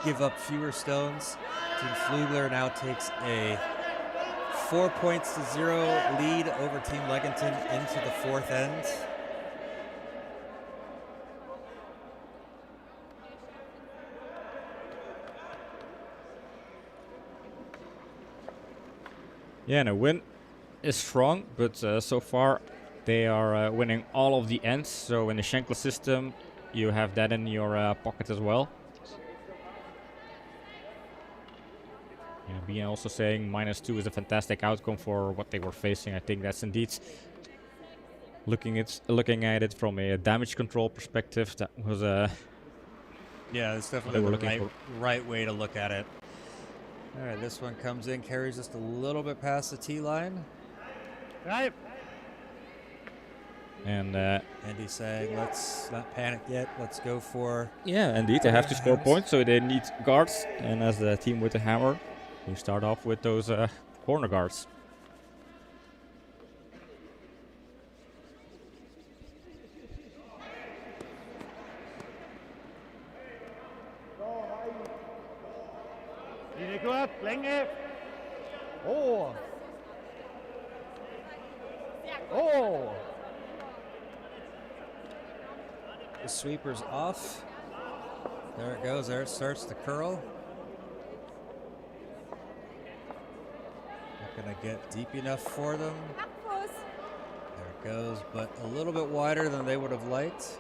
S1: give up fewer stones. Team Pflügler now takes a 4-0 lead over Team LegEnten into the fourth end.
S2: Yeah, and a win is strong, but so far they are winning all of the ends. So in the Schenkel system, you have that in your pocket as well. Yeah, being also saying -2 is a fantastic outcome for what they were facing. I think that's indeed looking at it from a damage control perspective. That was
S1: Yeah, it's
S2: they
S1: definitely
S2: were
S1: the
S2: looking
S1: right way to look at it. All right, this one comes in, carries just a little bit past the tee line.
S4: Right.
S2: and
S1: Andy's saying, let's not panic yet. Let's go for...
S2: yeah, indeed, they have to score points, so they need guards. And as the team with the hammer, you start off with those corner guards.
S4: Linie gut, Länge. Oh. Oh.
S1: The sweeper's off. There it goes. There it starts to curl. Not going to get deep enough for them.
S3: Hackfuß.
S1: There it goes, but a little bit wider than they would have liked.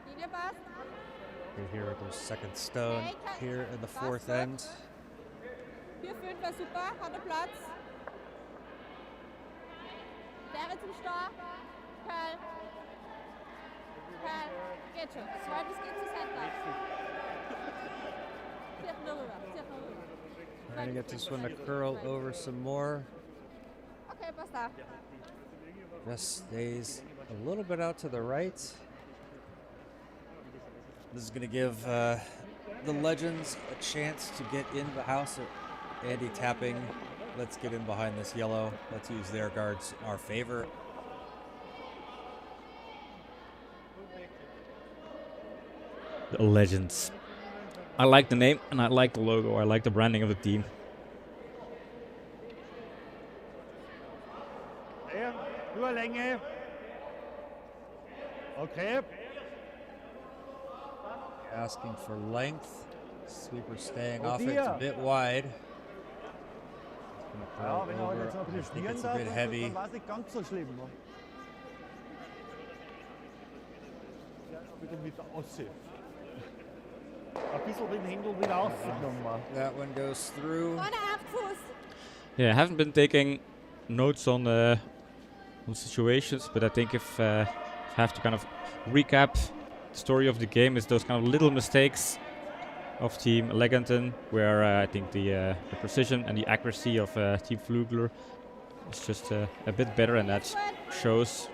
S3: Linie passt.
S1: We're here at their second stone here in the fourth end.
S3: 4-5 war super, hat er Platz. Der zum Start. Curl. Curl. Geht schon. Zweites geht zu Center. Zirk nur rüber. Zirk nur rüber.
S1: Trying to get this one to curl over some more.
S3: Okay, passt da.
S1: Just stays a little bit out to the right. This is going to give the Legends a chance to get in the house. Andy tapping. Let's get in behind this yellow. Let's use their guards in our favor.
S2: The Legends. I like the name and I like the logo. I like the branding of the team.
S4: Ja, nur Länge. Okay.
S1: Asking for length. Sweeper staying
S4: Oh
S1: off it. It's a bit wide.
S4: Ja, wenn er jetzt noch ein
S1: I
S4: bisschen
S1: think
S4: spielen
S1: it's a
S4: darf,
S1: bit heavy.
S4: dann war es nicht ganz so schlimm. Ne? Ja, wieder mit der Aussicht. Ein bisschen den Händel wieder aufgenommen.
S1: That one goes through.
S3: Vorne Hackfuß.
S2: Yeah, I haven't been taking notes on situations, but I think if I have to kind of recap the story of the game, it's those kind of little mistakes of Team LegEnten, where I think the precision and the accuracy of Team Pflügler is just a bit better, and that shows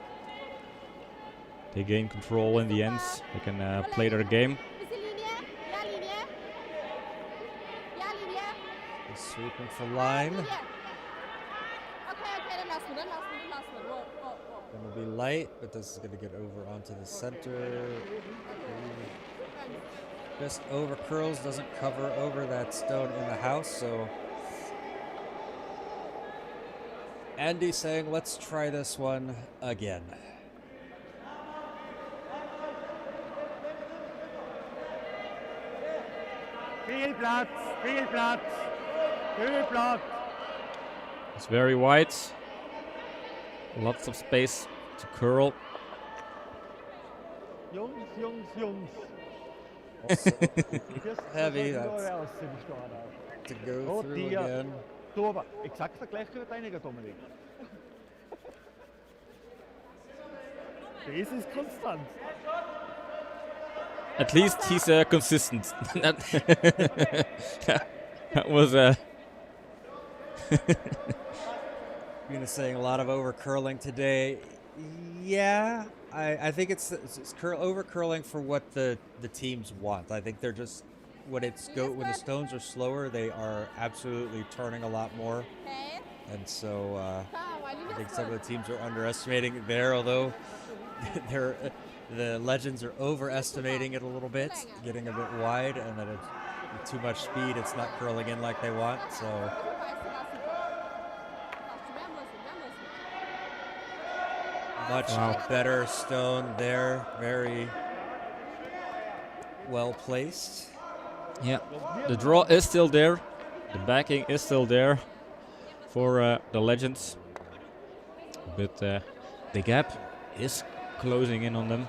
S2: they gain control in the end. They can play their game.
S3: Bisschen Linie. Ja, Linie. Ja, Linie.
S1: He's sweeping for line.
S3: Linie. Okay, dann lassen wir. Wow.
S1: Gonna be light, but this is gonna get over onto the center. Just over curls, doesn't cover over that stone in the house, so Andy saying, let's try this one again.
S4: Viel Platz, viel Platz, viel Platz.
S2: It's very wide. Lots of space to curl.
S4: Jungs, Jungs, Jungs.
S1: Heavy,
S4: Das
S1: that's
S4: raus im Start.
S1: to go
S4: Oh,
S1: through
S4: dear.
S1: again.
S4: Du, aber exakt der gleiche Verteidiger, Dominik. Das ist konstant.
S2: At least he's consistent. that was
S1: You're saying a lot of over curling today. Yeah, I think it's over curling for what the teams want. I think they're just when when the stones are slower, they are absolutely turning a lot more,
S3: Okay.
S1: and so
S3: Come, I
S1: I think some of the teams are underestimating it there, although the Legends are overestimating it a little bit, getting a bit wide, and then it's with too much speed, it's not curling in like they want. So much better stone there, very well placed.
S2: Yeah, the draw is still there. The backing is still there for the Legends. But the gap is closing in on them.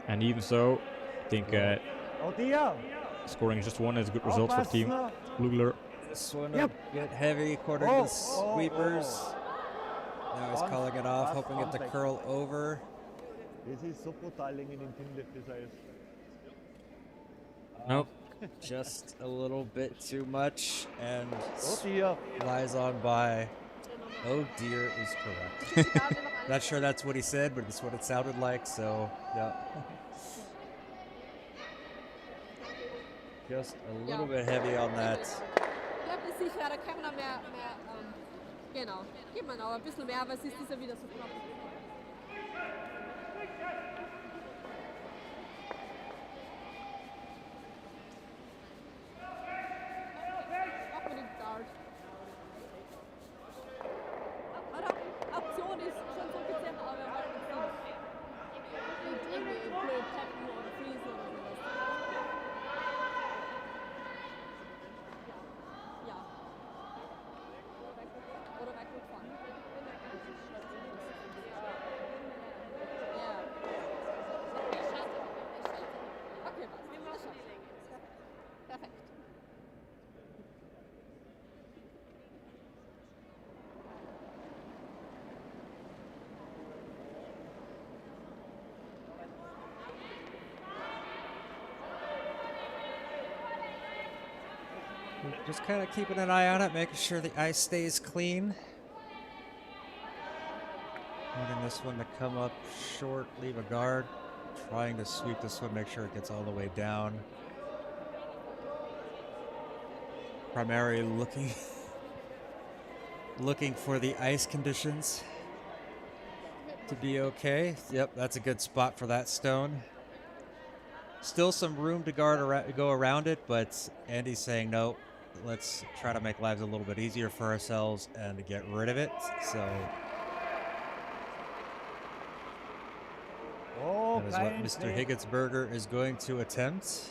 S2: And even so, I think scoring just one is a good result for Team Pflügler.
S1: This one a bit heavy according to the sweepers. Now he's calling it off, hoping it to curl over.
S4: Das ist so brutal eng in den Teamlift, das Eis.
S2: Nope.
S1: Just a little bit too much, and
S4: Oh dear.
S1: flies on by. Oh dear is correct. Not sure that's what he said, but it's what it sounded like, so yeah. Just a little bit heavy on that.
S3: Bleibt es sicher, da kann man noch mehr genau. Gibt man auch ein bisschen mehr, aber es ist dieser wieder so knapp. Auch mit dem Guard. Oder Option ist schon so effizient, aber wir wollen es nicht irgendwie blöd tappen oder freezen oder sowas. Ja. Oder weg fahren. Ja. Okay, was? Perfekt.
S1: Just kind of keeping an eye on it, making sure the ice stays clean. Wanting this one to come up short, leave a guard. Trying to sweep this one, make sure it gets all the way down. Primarily looking for the ice conditions to be okay. Yep, that's a good spot for that stone. Still some room to go around it, but Andy's saying no. Let's try to make lives a little bit easier for ourselves and to get rid of it. So that is what Mr. Higgetsberger is going to attempt.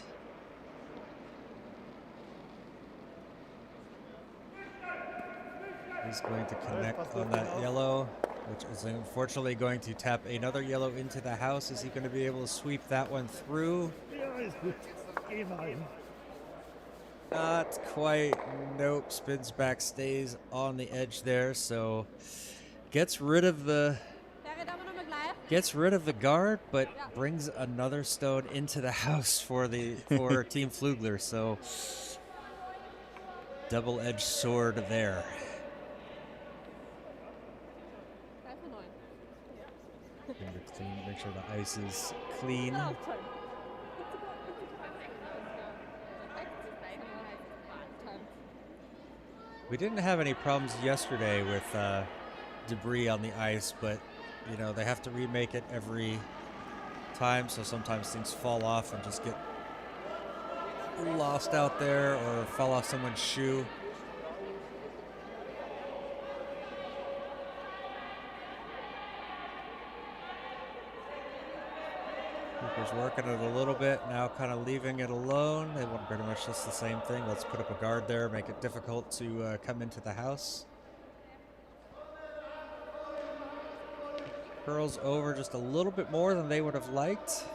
S1: He's going to connect on that yellow, which is unfortunately going to tap another yellow into the house. Is he going to be able to sweep that one through? Not quite. Nope. Spins back, stays on the edge there. So gets rid of the guard, but brings another stone into the house for Team Pflügler. So double-edged sword there. Make sure the ice is clean. We didn't have any problems yesterday with debris on the ice, but you know they have to remake it every time, so sometimes things fall off and just get lost out there or fall off someone's shoe. Cooper's working it a little bit, now kind of leaving it alone. They want pretty much just the same thing. Let's put up a guard there, make it difficult to come into the house. Curls over just a little bit more than they would have liked.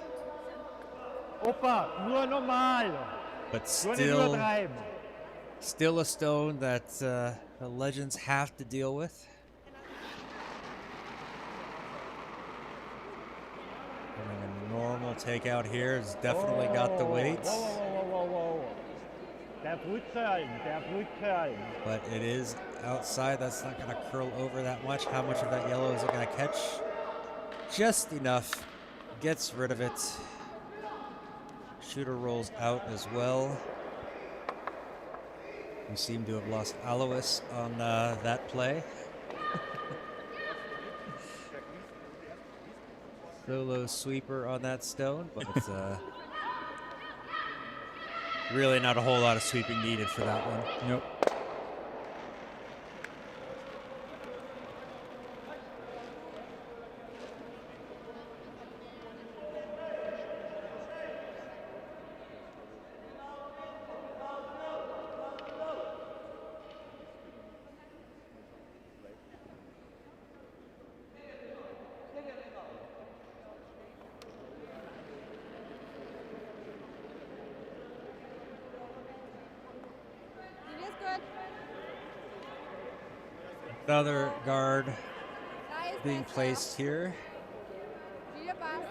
S4: Opa, nur normal.
S1: But
S4: Nur nicht übertreiben.
S1: still a stone that the Legends have to deal with. A normal takeout here has definitely got the weight.
S4: Whoa. Der Brückerl.
S1: But it is outside. That's not going to curl over that much. How much of that yellow is it going to catch? Just enough. gets rid of it. Shooter rolls out as well. We seem to have lost Alois on that play. Solo sweeper on that stone, but it's really not a whole lot of sweeping needed for that one.
S2: Nope.
S3: It is good.
S1: Another guard
S3: Nice,
S1: being
S3: nice,
S1: placed here.
S3: Wieder passt.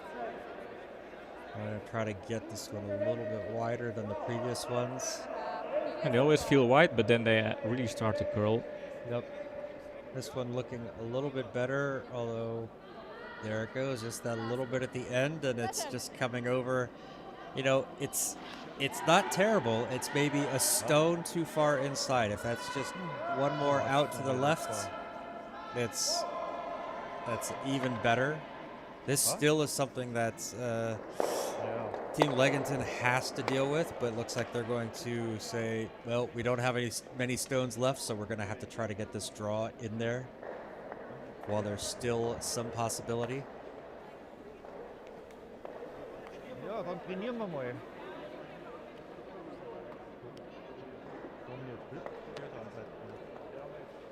S1: I'm going to try to get this one a little bit wider than the previous ones.
S2: And they always feel wide, but then they really start to curl.
S1: Yep. This one looking a little bit better, although there it goes, just that little bit at the end, and it's just coming over. You know, it's not terrible. It's maybe a stone too far inside. If that's just one more out to the left, that's even better. This still is something that's Team LegEnten has to deal with, but it looks like they're going to say, well, we don't have many stones left, so we're going to have to try to get this draw in there while there's still some possibility.
S4: Ja, dann trainieren wir mal.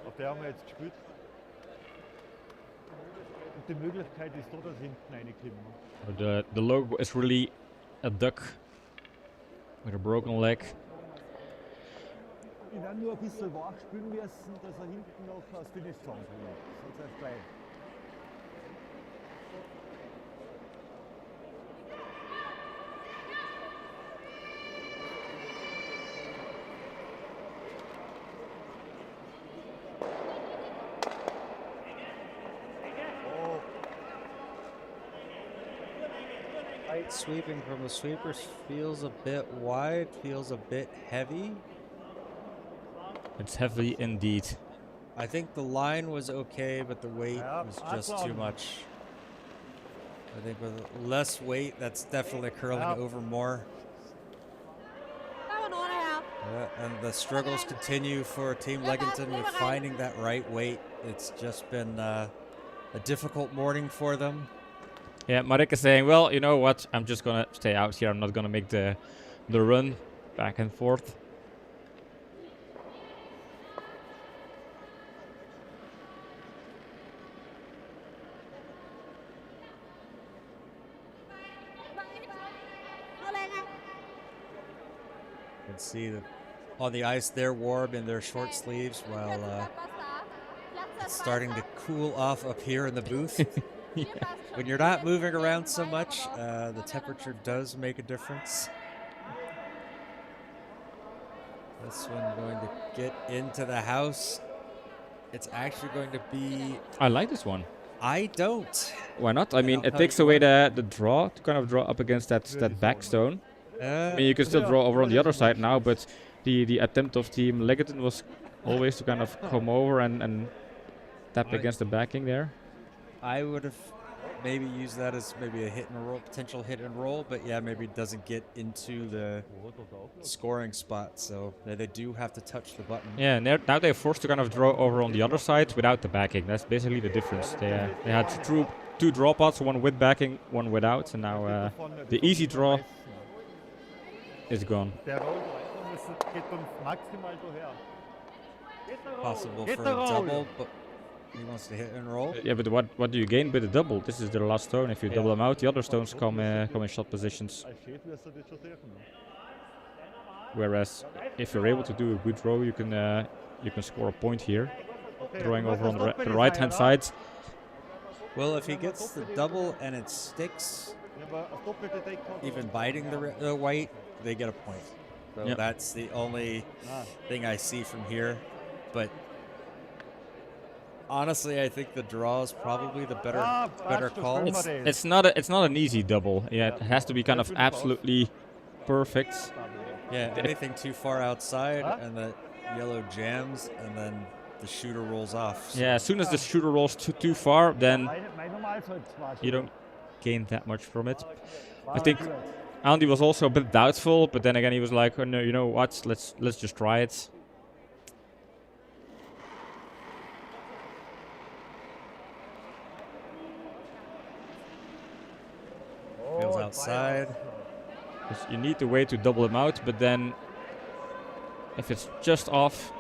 S4: Auf der haben wir jetzt gespielt. Und die Möglichkeit ist da, dass hinten reinkommen.
S2: The logo is really a duck with a broken leg.
S4: Ich werde nur ein bisschen wach spielen müssen, dass hinten noch das Finish zusammenkommt. Sonst ist es gleich.
S1: Sweeping from the sweepers feels a bit wide, feels a bit heavy.
S2: It's heavy indeed.
S1: I think the line was okay, but the weight was just too much. I think with less weight, that's definitely curling over more.
S3: That one on half.
S1: And the struggles continue for Team LegEnten with finding that right weight. It's just been a difficult morning for them.
S2: Yeah, Marek is saying, well, you know what? I'm just gonna stay out here. I'm not gonna make the run back and forth.
S1: You can see that on the ice they're warm in their short sleeves while it's starting to cool off up here in the booth. When you're not moving around so much, the temperature does make a difference. This one going to get into the house. It's actually going to be...
S2: I like this one.
S1: I don't.
S2: Why not? I mean, it takes away the draw to kind of draw up against that back stone. I mean, you can still draw over on the other side now, but the attempt of Team LegEnten was always to kind of come over and tap against the backing there.
S1: I would have maybe used that as maybe a hit and roll, potential hit and roll, but yeah, maybe it doesn't get into the scoring spot, so they do have to touch the button.
S2: Yeah, and now they're forced to kind of draw over on the other side without the backing. That's basically the difference. They had two draw pots, one with backing, one without, and now the easy draw is gone.
S1: Possible for a double, but he wants to hit and roll.
S2: Yeah, but what do you gain with a double? This is their last stone. If you double them out, the other stones come in shot positions. Whereas if you're able to do a good draw, you can score a point here, drawing over on the right hand side.
S1: Well, if he gets the double and it sticks, even biting the white, they get a point. So that's the only thing I see from here. But Honestly, I think the draw is probably the better
S4: that's
S1: call.
S4: the
S2: It's
S4: Days.
S2: it's not an easy double. Yeah, it has to be kind of absolutely perfect.
S1: Yeah, anything too far outside,
S4: Huh?
S1: and the yellow jams, and then the shooter rolls off. So
S2: Yeah, as soon as the shooter rolls too far, then
S4: Mein Normalzeit war
S2: you don't gain that much from it. I
S4: War
S2: think
S4: gut.
S2: Andy was also a bit doubtful, but then again he was like, oh, no, you know what? Let's just try it.
S1: feels
S4: Oh,
S1: outside.
S2: 'Cause you need the way to double him out, but then if it's just off,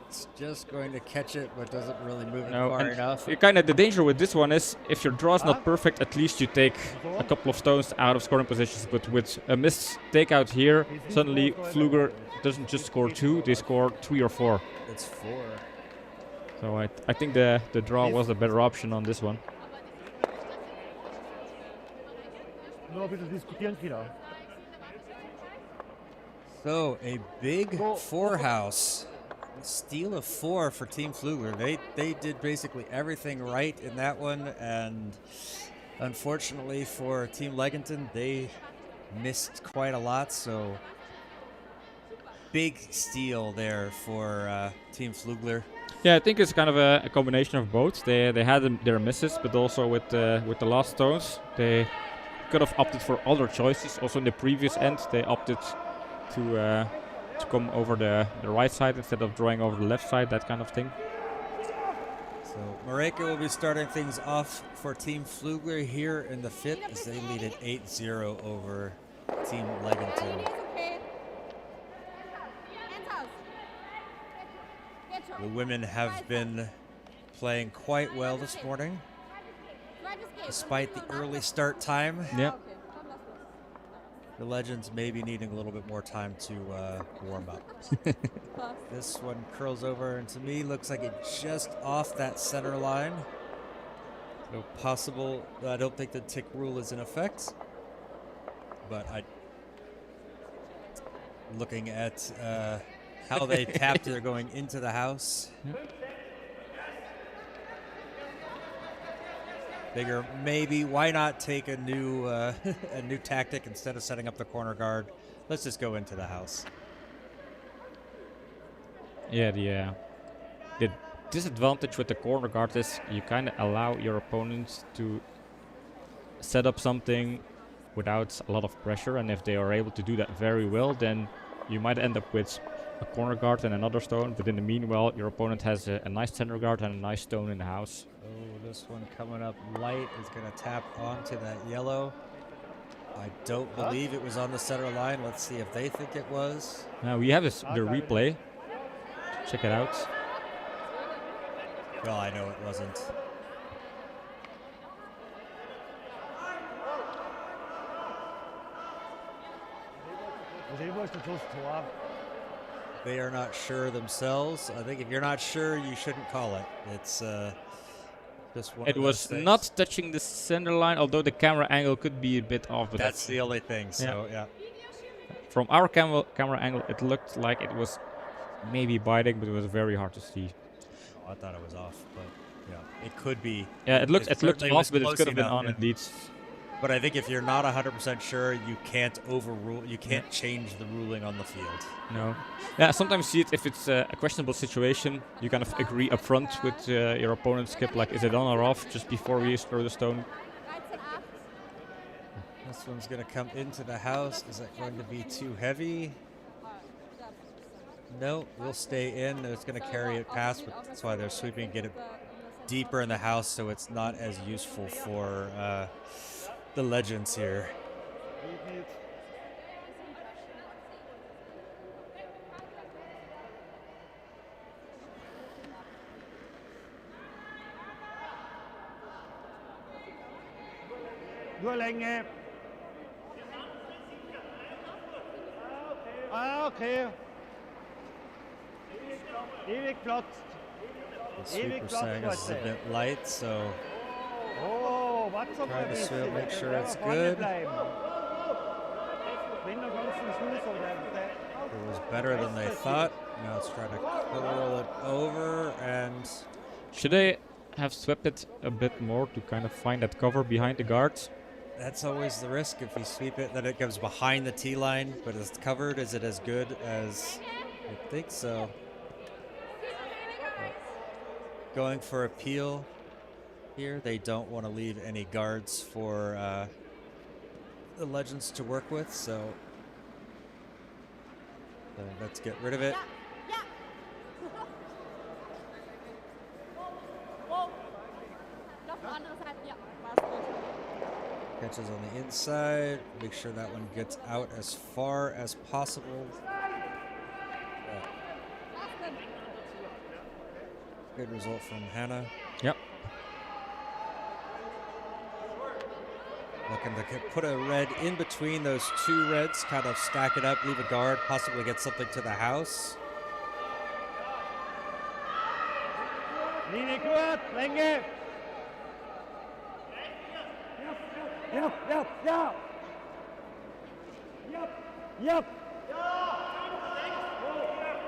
S1: It's just going to catch it, but doesn't really move it
S2: no.
S1: far
S2: And
S1: enough.
S2: the danger with this one is if your draw is not perfect, at least you take a couple of stones out of scoring positions. But with a missed takeout here, suddenly Pflügler doesn't just score 2; they score 3 or 4.
S1: It's 4.
S2: So I think the draw was a better option on this one.
S4: Nur ein bisschen diskutieren wieder.
S1: So a big 4 house. Steal of 4 for Team Pflügler. They did basically everything right in that one, and unfortunately for Team LegEnten, they missed quite a lot. So big steal there for Team Pflügler.
S2: Yeah, I think it's kind of a combination of both. They had their misses, but also with the last stones, they could have opted for other choices. Also in the previous end, they opted to come over the right side instead of drawing over the left side, that kind of thing.
S1: So Mareka will be starting things off for Team Pflügler here in the 5th as they lead at 8-0 over Team LegEnten.
S3: Okay. Hands out. Get
S1: The
S3: schon.
S1: women have been playing quite well this morning,
S3: Zweites Game.
S1: despite the early start time.
S2: Yeah.
S3: Okay, komm, lass los.
S1: The Legends may be needing a little bit more time to warm up.
S3: Pass.
S1: This one curls over, and to me looks like it's just off that center line. No possible. I don't think the tick rule is in effect, but looking at how they tapped, they're going into the house. Figure maybe why not take a new a new tactic instead of setting up the corner guard. Let's just go into the house.
S2: Yeah, the disadvantage with the corner guard is you kind of allow your opponents to set up something without a lot of pressure, and if they are able to do that very well, then you might end up with a corner guard and another stone, but in the meanwhile your opponent has a nice center guard and a nice stone in the house.
S1: Oh, this one coming up light is going to tap onto that yellow. I don't believe it was on the center line. Let's see if they think it was.
S2: Now we have the replay. Check it out.
S1: Well, I know it wasn't. They are not sure themselves. I think if you're not sure, you shouldn't call it. It's just one
S2: It
S1: of
S2: was
S1: those things.
S2: not touching the center line, although the camera angle could be a bit off. But
S1: That's the only thing. So yeah.
S2: From our camera angle, it looked like it was maybe biting, but it was very hard to see.
S1: Oh, I thought it was off, but yeah, it could be.
S2: Yeah, it looked
S1: certainly
S2: off,
S1: was
S2: but it
S1: close
S2: could have been
S1: enough,
S2: on
S1: yeah.
S2: indeed.
S1: But I think if you're not 100% sure, you can't overrule. You can't change the ruling on the field.
S2: No. Yeah, sometimes see it if it's a questionable situation. You kind of agree up front with your opponent's skip, like is it on or off, just before we throw the stone.
S3: 13-8.
S1: This one's going to come into the house. Is that going to be too heavy? No, we'll stay in. It's going to carry it past, but that's why they're sweeping, get it deeper in the house, so it's not as useful for the Legends here.
S4: Nur Länge. Ah, okay. Ewig platzt.
S1: The sweeper saying this is a bit light, so
S4: Oh, warte mal.
S1: Try to swim, make sure
S4: Ja,
S1: it's
S4: vorne
S1: good.
S4: bleiben. Wenn du ganz zum Schluss oder
S1: it was better than they thought. Now let's try to curl it over.
S2: Should they have swept it a bit more to kind of find that cover behind the guards?
S1: That's always the risk. If you sweep it, then it goes behind the tee line, but it's covered. Is it as good as I think so? Going for a peel here. They don't want to leave any guards for the Legends to work with, so let's get rid of it.
S3: Ja. Wow. Noch eine andere Seite. Ja, war's gut.
S1: Catches on the inside. Make sure that one gets out as far as possible. Good result from Hannah.
S2: Yep.
S1: Looking to put a red in between those two reds, kind of stack it up, leave a guard, possibly get something to the house.
S4: Linie gut, Länge. Ja. Yep.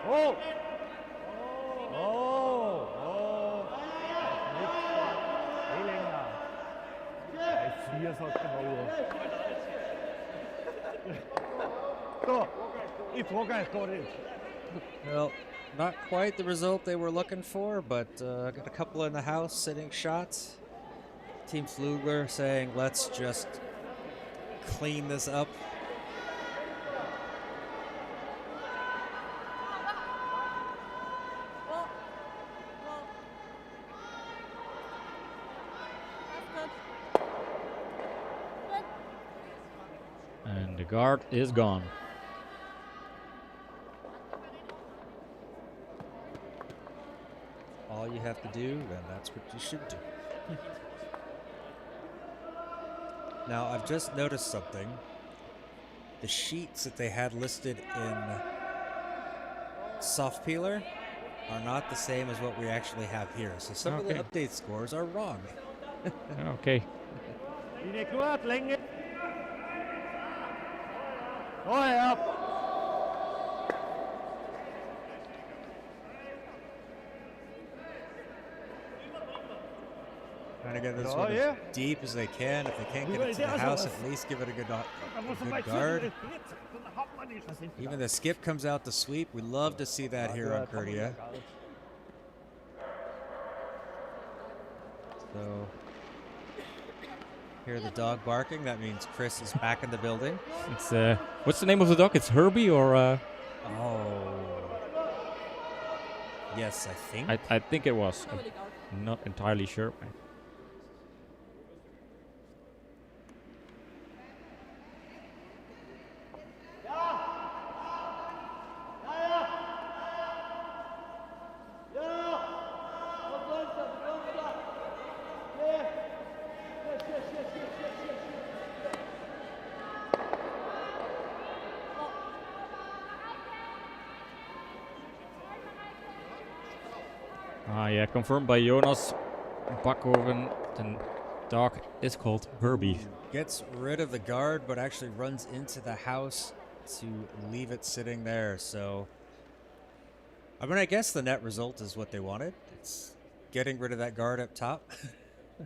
S4: Oh. Nicht länger. Jetzt hier, sagt der Bauer. So, ich frage euch gar nicht.
S1: Well, not quite the result they were looking for, but got a couple in the house sitting shots. Team Pflügler saying, let's just clean this up.
S2: And the guard is gone.
S1: All you have to do, then that's what you should do. Now, I've just noticed something. The sheets that they had listed in Soft Peeler are not the same as what we actually have here. So some of the update scores are wrong.
S2: Okay.
S4: Linie gut, Länge. Oh, ja.
S1: Trying to get this one as deep as they can. If they can't get it to the house, at least give it a good guard. Even the skip comes out to sweep. We love to see that here on Kurdia. So, hear the dog barking. That means Chris is back in the building.
S2: It's what's the name of the dog? It's Herbie or
S1: Oh. Yes, I think.
S2: I think it was. I'm not entirely sure. Yeah, confirmed by Jonas Backhoven. The dog is called Herbie.
S1: Gets rid of the guard, but actually runs into the house to leave it sitting there. So, I mean, I guess the net result is what they wanted. It's getting rid of that guard up top. A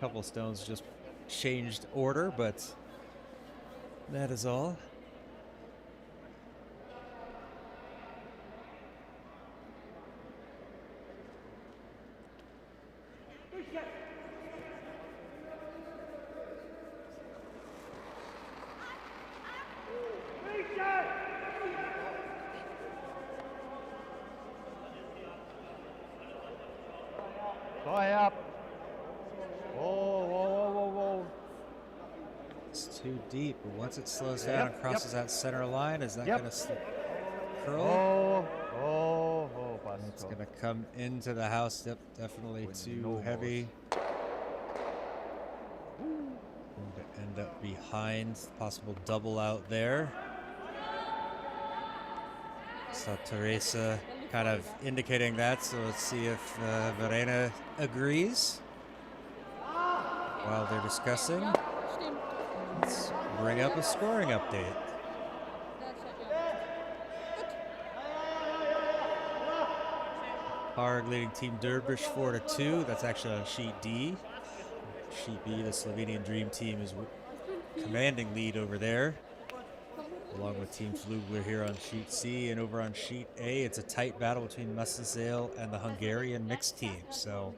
S1: couple stones just changed order, but that is all.
S4: Whoa.
S1: It's too deep, but once it slows down and crosses that center line, is that going to curl? It's going to come into the house. Yep, definitely too heavy. Going to end up behind. Possible double out there. So Teresa kind of indicating that, so let's see if Verena agrees while they're discussing. Let's bring up a scoring update. Harg leading Team Dervish 4-2. That's actually on sheet D. Sheet B, the Slovenian Dream Team is commanding lead over there, along with Team Pflügler here on sheet C. And over on sheet A, it's a tight battle between Musselzale and the Hungarian mixed team. So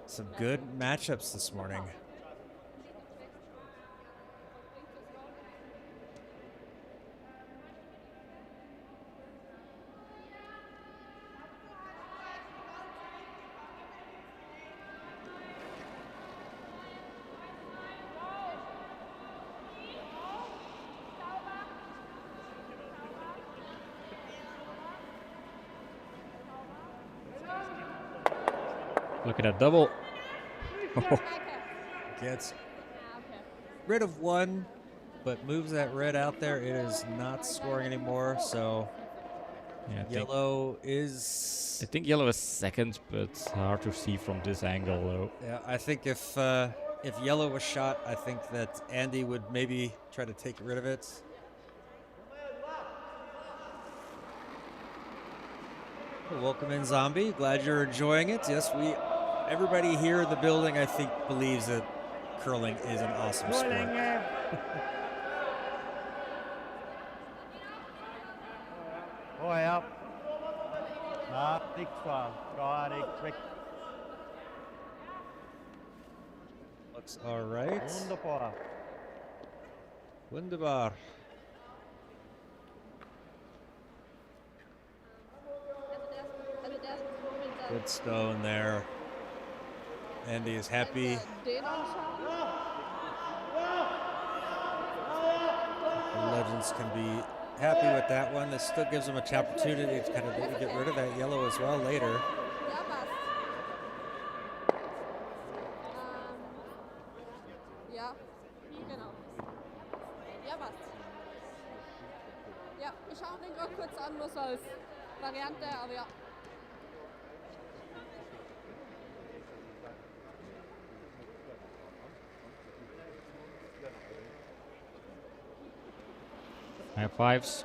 S1: some good matchups this morning.
S2: Look at that double.
S1: Gets rid of one, but moves that red out there. It is not scoring anymore, so
S2: Yeah,
S1: yellow is...
S2: I think yellow is second, but hard to see from this angle though.
S1: Yeah, I think if yellow was shot, I think that Andy would maybe try to take rid of it. Welcome in, Zombie. Glad you're enjoying it. Yes, everybody here in the building, I think, believes that curling is an awesome sport.
S4: Oh ja. Na, nichts war. Gar nichts weg.
S1: Looks all right.
S4: Wunderbar.
S1: Wunderbar. Good stone there. Andy is happy. The Legends can be happy with that one. This still gives them a opportunity to kind of maybe get rid of that yellow as well later.
S3: Ja, genau. Ja, passt. Ja, ich schaue den auch kurz an, nur so als Variante, aber ja.
S2: High fives.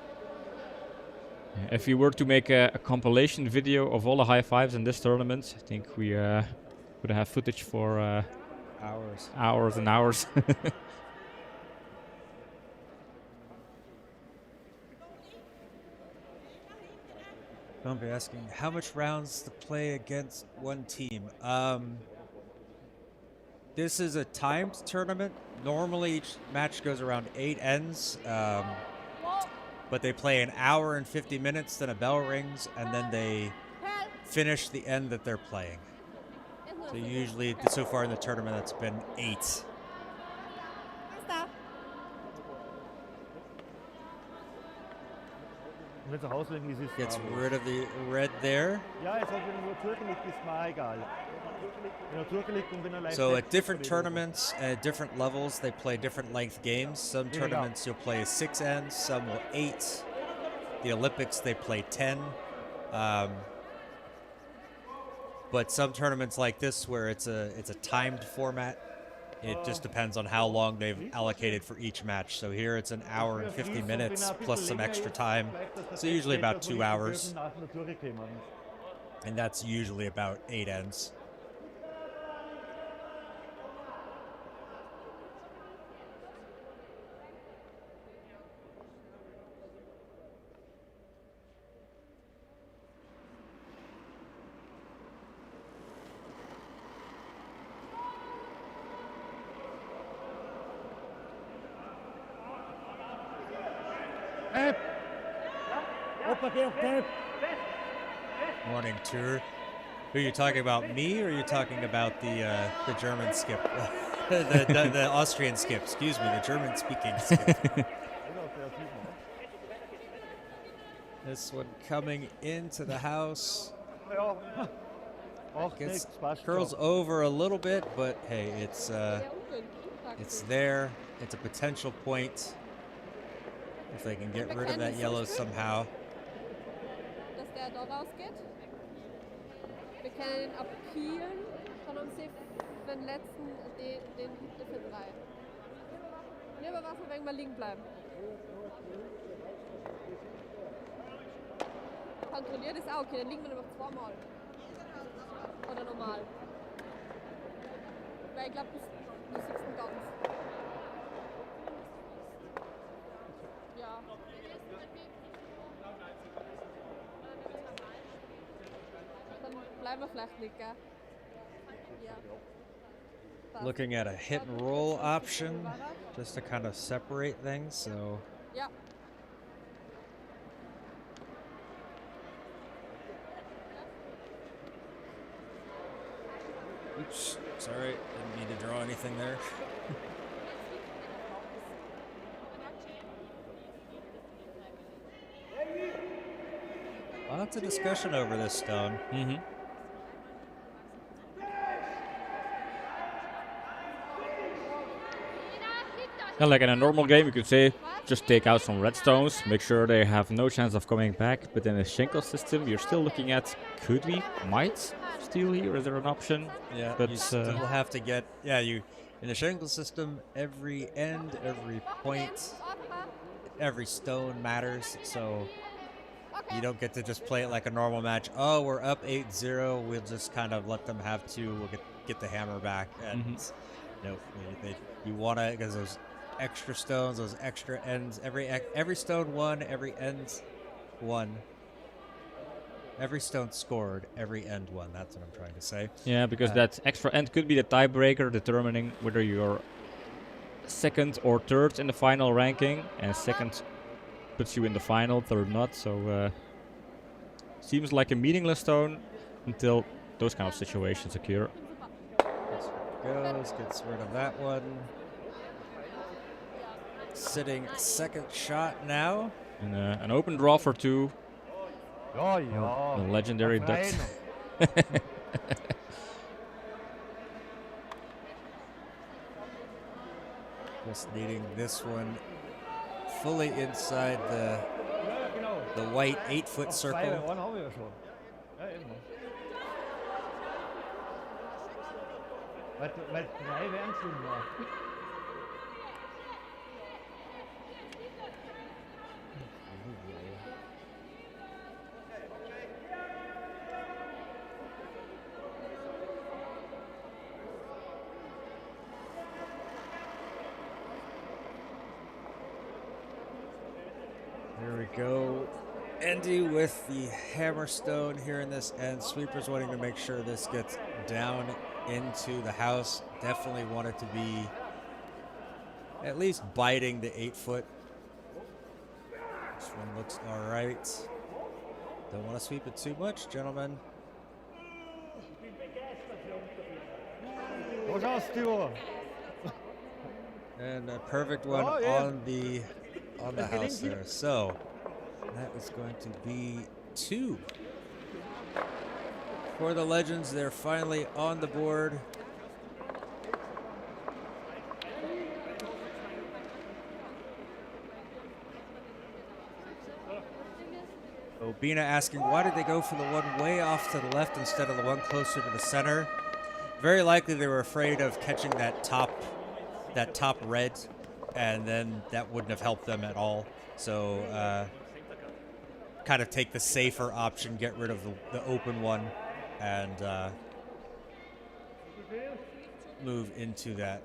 S2: If we were to make a compilation video of all the high fives in this tournament, I think we would have footage for hours and hours.
S1: Don't be asking how much rounds to play against one team. This is a timed tournament. Normally each match goes around 8 ends, but they play an hour and 50 minutes, then a bell rings, and then they finish the end that they're playing. So usually, so far in the tournament, it's been 8.
S4: Wenn sie rauslegen, ist es
S1: Gets
S4: farbenlos.
S1: rid of the red there.
S4: Ja, es hat, wenn er nur durchgelegt ist, mir auch egal. Wenn er durchgelegt und wenn er leicht
S1: So
S4: weg
S1: at
S4: ist,
S1: different
S4: dann
S1: tournaments, at different levels, they play different length games. Some
S4: Yeah.
S1: tournaments you'll play 6 ends, some will 8. The Olympics, they play 10. But some tournaments like this, where it's a timed format, it just depends on how long they've allocated for each match. So here it's an hour and 50 minutes plus some extra time. So usually about 2 hours,
S4: nach der Tour gekommen.
S1: and that's usually about 8 ends. Morning tour. Who are you talking about, me, or are you talking about the German skip, the Austrian skip? Excuse me, the German-speaking skip. This one coming into the house.
S4: Ja. Auch
S1: Gets
S4: nichts, passt
S1: curls
S4: schon.
S1: over a little bit, but hey, it's there. It's a potential point if they can get rid of that yellow somehow.
S3: Dass der da rausgeht. Wir können ihn abkielen, dann haben sie für den letzten, den Hütte für 3. Lieber was, wenn wir liegen bleiben. Kontrolliert ist auch okay, dann liegen wir noch 2 Mal. Oder normal? Weil ich glaube, du siehst ihn ganz. Ja. Dann bleiben wir vielleicht nicht, gell? Ja. Passt.
S1: Looking at a hit and roll option just to kind of separate things. So
S3: Ja.
S1: oops, sorry, didn't mean to draw anything there. Lots of discussion over this stone.
S2: Mm-hmm. Yeah, like in a normal game, you could say just take out some red stones, make sure they have no chance of coming back. But in a Schenkel system, you're still looking at could we, might steal here? Is there an option?
S1: Yeah,
S2: But,
S1: you still have to get you in the Schenkel system. Every end, every point, every stone matters. So you don't get to just play it like a normal match. Oh, we're up 8-0. We'll just kind of let them have two. We'll get the hammer back. And no, you want to, because those extra stones, those extra ends. Every stone won. Every end won. Every stone scored. Every end won. That's what I'm trying to say.
S2: Yeah, because that extra end could be the tiebreaker, determining whether you're second or third in the final ranking, and second puts you in the final, third not. So seems like a meaningless stone until those kind of situations occur.
S1: Gets rid of that one. Sitting second shot now.
S2: And an open draw for two.
S4: Ja, ja.
S2: The legendary ducks.
S1: Just needing this one fully inside the white 8-foot circle.
S4: Einen haben wir ja schon. Ja, eben. Weil 3 wären schon da.
S1: There we go. Andy with the hammerstone here in this end. Sweepers wanting to make sure this gets down into the house. Definitely want it to be at least biting the 8-foot. This one looks all right. Don't want to sweep it too much, gentlemen. And a perfect one on the house there. So that is going to be 2 for the Legends. They're finally on the board. Obina asking, why did they go for the one way off to the left instead of the one closer to the center? Very likely they were afraid of catching that top red, and then that wouldn't have helped them at all. So kind of take the safer option, get rid of the open one, and move into that.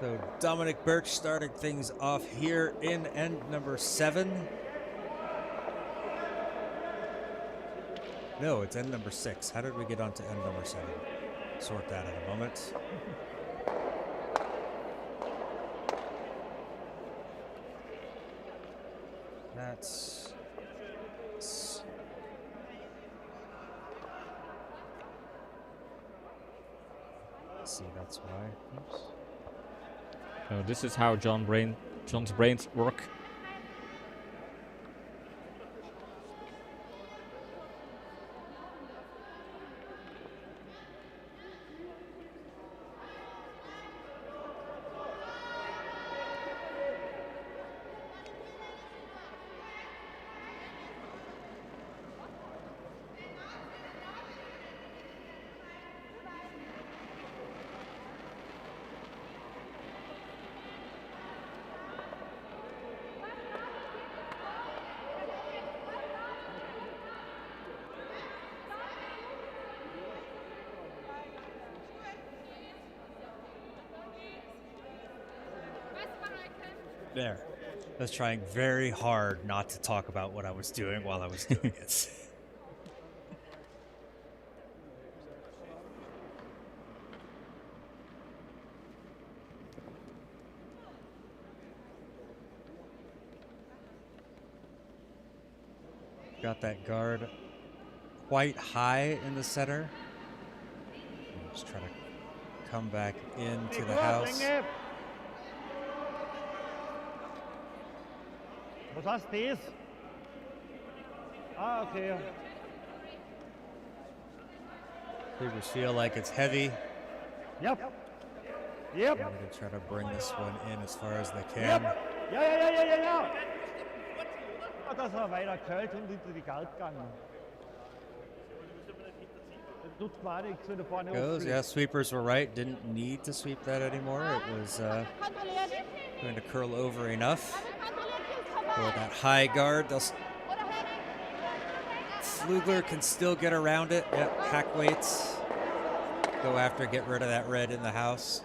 S1: So Dominic Birch starting things off here in end number 7. No, it's end number 6. How did we get onto end number 7? Sort that in a moment. That's... Let's see, that's why. Oops.
S2: So this is how John's brains work.
S1: There. I was trying very hard not to talk about what I was doing while I was doing it. Got that guard quite high in the center. Just try to come back into the house.
S4: Was heißt das? Ah, okay.
S1: Fliegers feel like it's heavy.
S4: Yep.
S1: They're
S4: Yep.
S1: going to try to bring this one in as far as they can.
S4: Ja. Ja. Das war weiter kalt und hinter die Kalt gegangen. Das tut mir nichts, wenn du vorne
S1: Goes. Yeah, sweepers were right. Didn't need to sweep that anymore. It was going to curl over enough. For that high guard, Pflügler can still get around it. Yep, hack weights. Go after, get rid of that red in the house.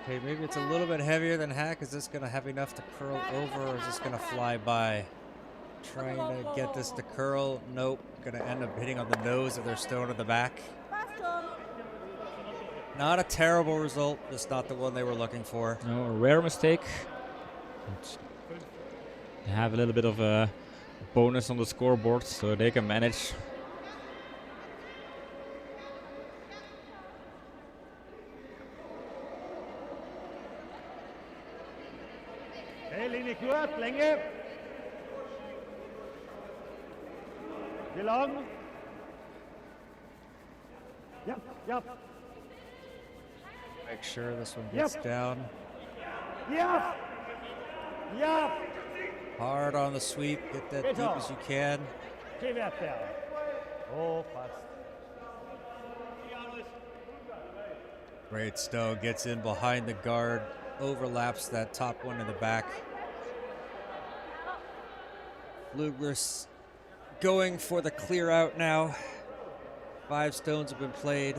S1: Okay, maybe it's a little bit heavier than hack. Is this going to have enough to curl over, or is this going to fly by? Trying to get this to curl. Nope. Going to end up hitting on the nose of their stone at the back. Not a terrible result. Just not the one they were looking for.
S2: No, a rare mistake. They have a little bit of a bonus on the scoreboard, so they can manage.
S4: Hey, Linie gut, Länge. Wie lang? Yep.
S1: Make sure this one gets down.
S4: Yep.
S1: Hard on the sweep. Get that deep as you can.
S4: Geh wert der. Oh, passt.
S1: Great stone. Gets in behind the guard. Overlaps that top one in the back. Pflügler's going for the clear out now. 5 stones have been played.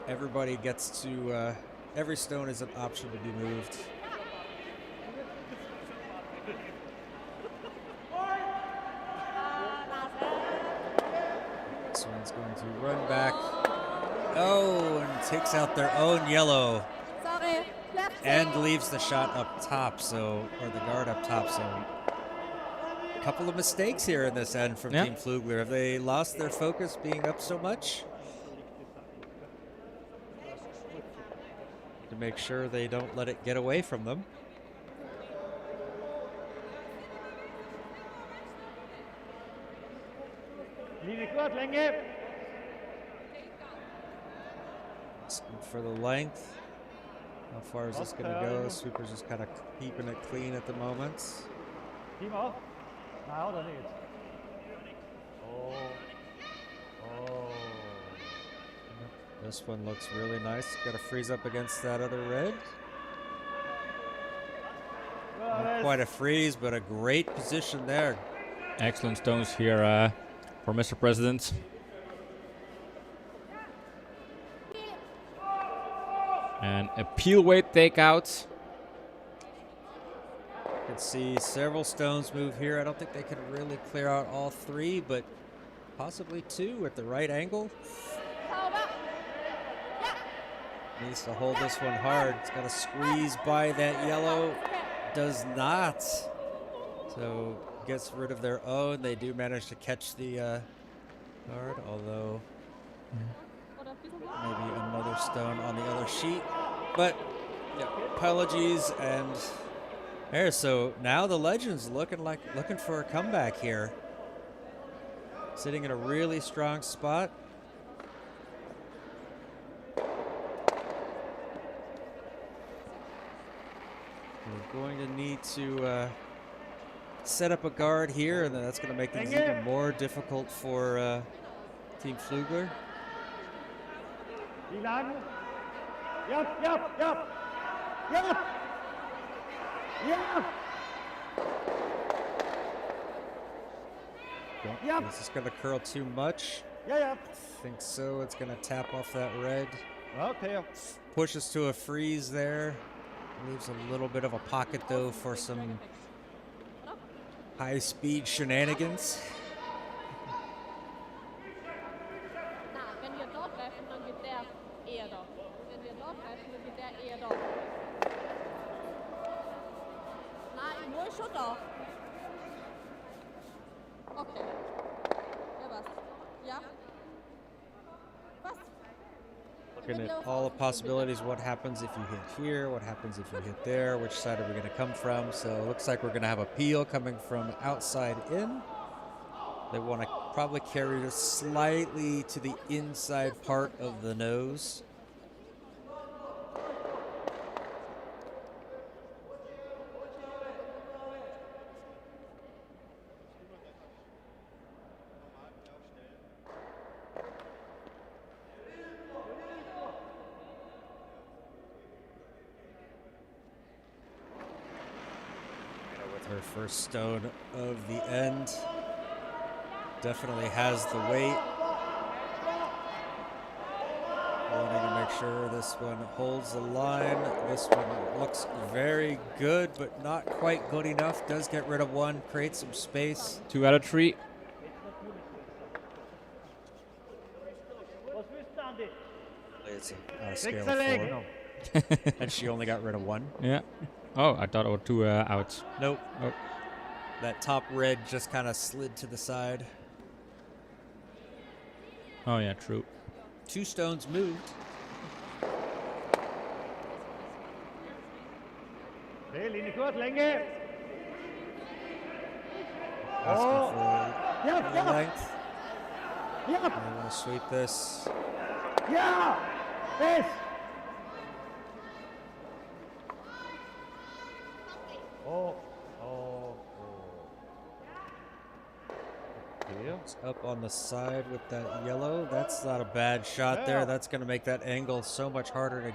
S1: Everybody gets to, every stone is an option to be moved. This one's going to run back. Oh, and takes out their own yellow.
S3: Sorry.
S1: And leaves the shot up top, or the guard up top, so a couple of mistakes here in this end from Team Pflügler. Have they lost their focus being up so much? To make sure they don't let it get away from them.
S4: Linie gut, Länge.
S1: For the length. How far is this going to go? Sweeper's just kind of keeping it clean at the moment.
S4: Team auch? Na, oder nicht? Oh.
S1: This one looks really nice. Got to freeze up against that other red. Not quite a freeze, but a great position there.
S2: Excellent stones here for Mr. President. And a peel weight takeout.
S1: You can see several stones move here. I don't think they could really clear out all 3, but possibly 2 at the right angle. Needs to hold this one hard. It's got to squeeze by that yellow. Does not. So gets rid of their own. They do manage to catch the guard, although maybe another stone on the other sheet. But yeah, apologies and there. So now the Legends looking for a comeback here. Sitting in a really strong spot. We're going to need to set up a guard here, and then that's going to make things even more difficult for Team Pflügler.
S4: Wie lang? Yep. Ja! Ja! Ja!
S1: Is this gonna curl too much?
S4: Ja, ja.
S1: Think so. It's gonna tap off that red.
S4: Okay.
S1: Pushes to a freeze there. Leaves a little bit of a pocket though for some high-speed shenanigans.
S3: Na, wenn wir dort treffen, dann geht der eher dort. Wenn wir dort treffen, dann geht der eher dort. Nein, nur schon da. Okay. Ja, was? Ja? Was?
S1: Looking at all the possibilities. What happens if you hit here? What happens if you hit there? Which side are we going to come from? So it looks like we're going to have a peel coming from outside in. They want to probably carry it slightly to the inside part of the nose. Her first stone of the end. Definitely has the weight. Wanting to make sure this one holds the line. This one looks very good, but not quite good enough. Does get rid of one, creates some space.
S2: 2 out of 3.
S1: It's on a scale of 4. And she only got rid of one.
S2: Yeah. Oh, I thought it was 2 outs.
S1: Nope.
S2: Oh.
S1: That top red just kind of slid to the side.
S2: Oh yeah, true.
S1: 2 stones moved.
S4: Hey, Linie gut, Länge.
S1: Asking for
S4: Ja, ja.
S1: length.
S4: Ja,
S1: I want to sweep this.
S4: ja. Yes. Oh, oh, oh. Okay.
S1: It's up on the side with that yellow. That's not a bad shot there. That's going to make that angle so much harder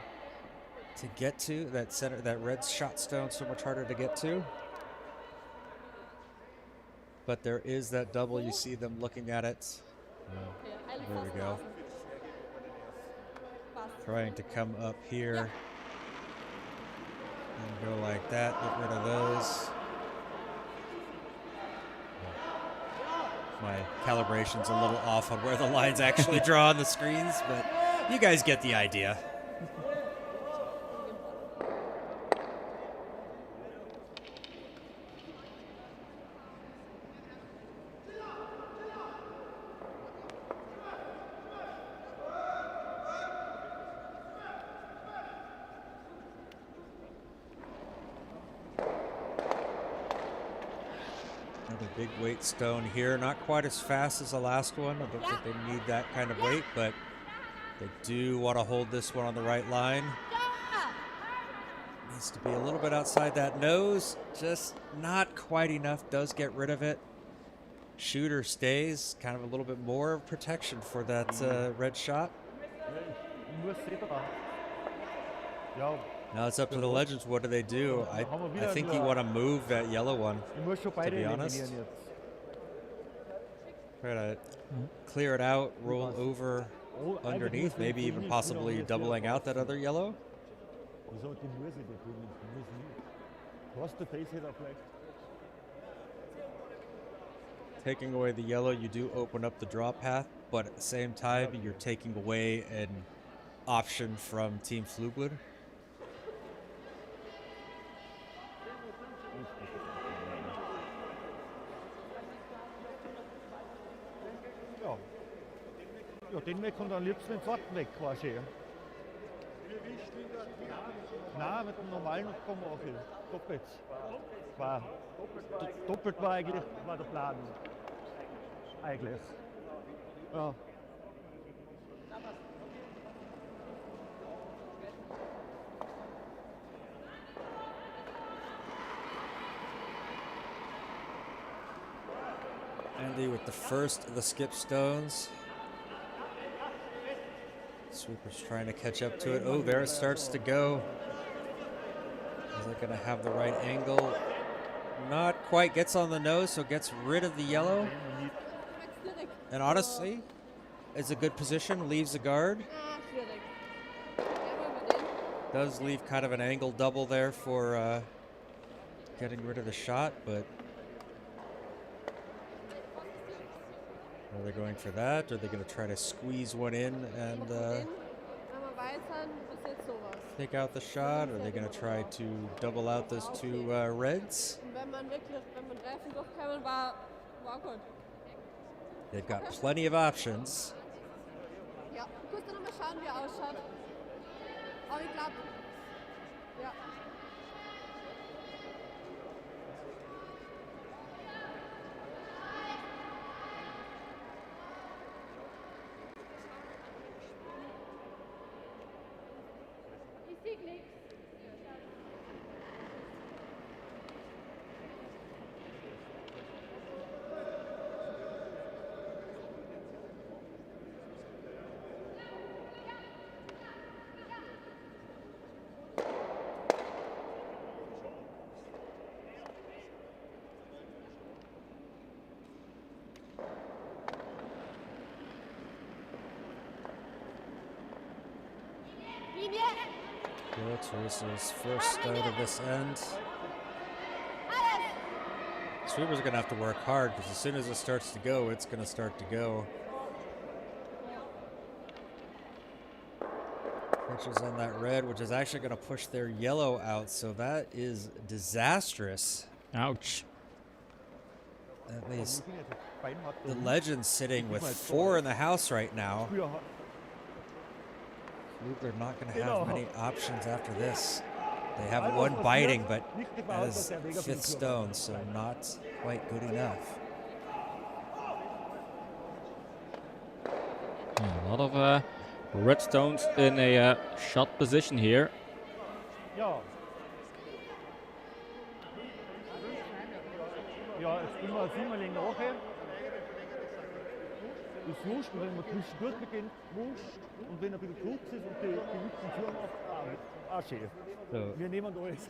S1: to get to. That center, that red shot stone, so much harder to get to. But there is that double. You see them looking at it. There we go. Trying to come up here and go like that. Get rid of those. My calibration's a little off on where the lines actually draw on the screens, but you guys get the idea. Another big weight stone here. Not quite as fast as the last one. I don't think they need that kind of weight, but they do want to hold this one on the right line. Needs to be a little bit outside that nose. Just not quite enough. Does get rid of it. Shooter stays. Kind of a little bit more of protection for that red shot.
S4: Ja,
S1: Now it's up to the Legends. What do they do? I think you want to move that yellow one.
S4: ich muss schon beide
S1: be honest.
S4: eliminieren jetzt.
S1: Try to clear it out, roll over underneath, maybe even possibly doubling out that other yellow.
S4: Wieso die muss ich nicht tun? Die muss nicht. Du hast den Facehitter vielleicht.
S1: Taking away the yellow, you do open up the draw path, but at the same time, you're taking away an option from Team Pflügler.
S4: Ja. Ja, den weg und am liebsten den zweiten weg quasi. Nein, mit dem normalen kommen wir auch hin. Doppelt. Doppelt war eigentlich der Plan. Eigentlich. Ja.
S1: Andy with the first of the skip stones. Sweeper's trying to catch up to it. Oh, there it starts to go. Is it going to have the right angle? Not quite. Gets on the nose, so gets rid of the yellow. And honestly, it's a good position. Leaves the guard.
S3: Schwierig. Ja, wollen wir den?
S1: Does leave kind of an angle double there for getting rid of the shot, but are they going for that? Or are they going to try to squeeze one in and
S3: Wenn wir weitern, passiert sowas.
S1: take out the shot? Or are they going to try to double out those two reds?
S3: Und wenn man treffen durchkommen, war gut.
S1: They've got plenty of options.
S3: Ja, kurz noch mal schauen, wie er ausschaut. Aber ich glaube, ja.
S1: Good. Teresa's first out of this end. Sweeper's going to have to work hard because as soon as it starts to go, it's going to start to go. Pushes on that red, which is actually going to push their yellow out, so that is disastrous.
S2: Ouch.
S1: At least the Legend's sitting with 4 in the house right now. Pflügler not going to have many options after this. They have one biting, but that is 5th stone, so not quite good enough.
S2: A lot of red stones in a shot position here.
S4: Ja. Ja, jetzt gehen wir Simmerling nachher. Das Wurst, wenn man zwischendurch beginnt, Wurst. Und wenn ein bisschen Krux ist und die Hüpfen zumacht, auch schön.
S1: So,
S4: Wir nehmen alles.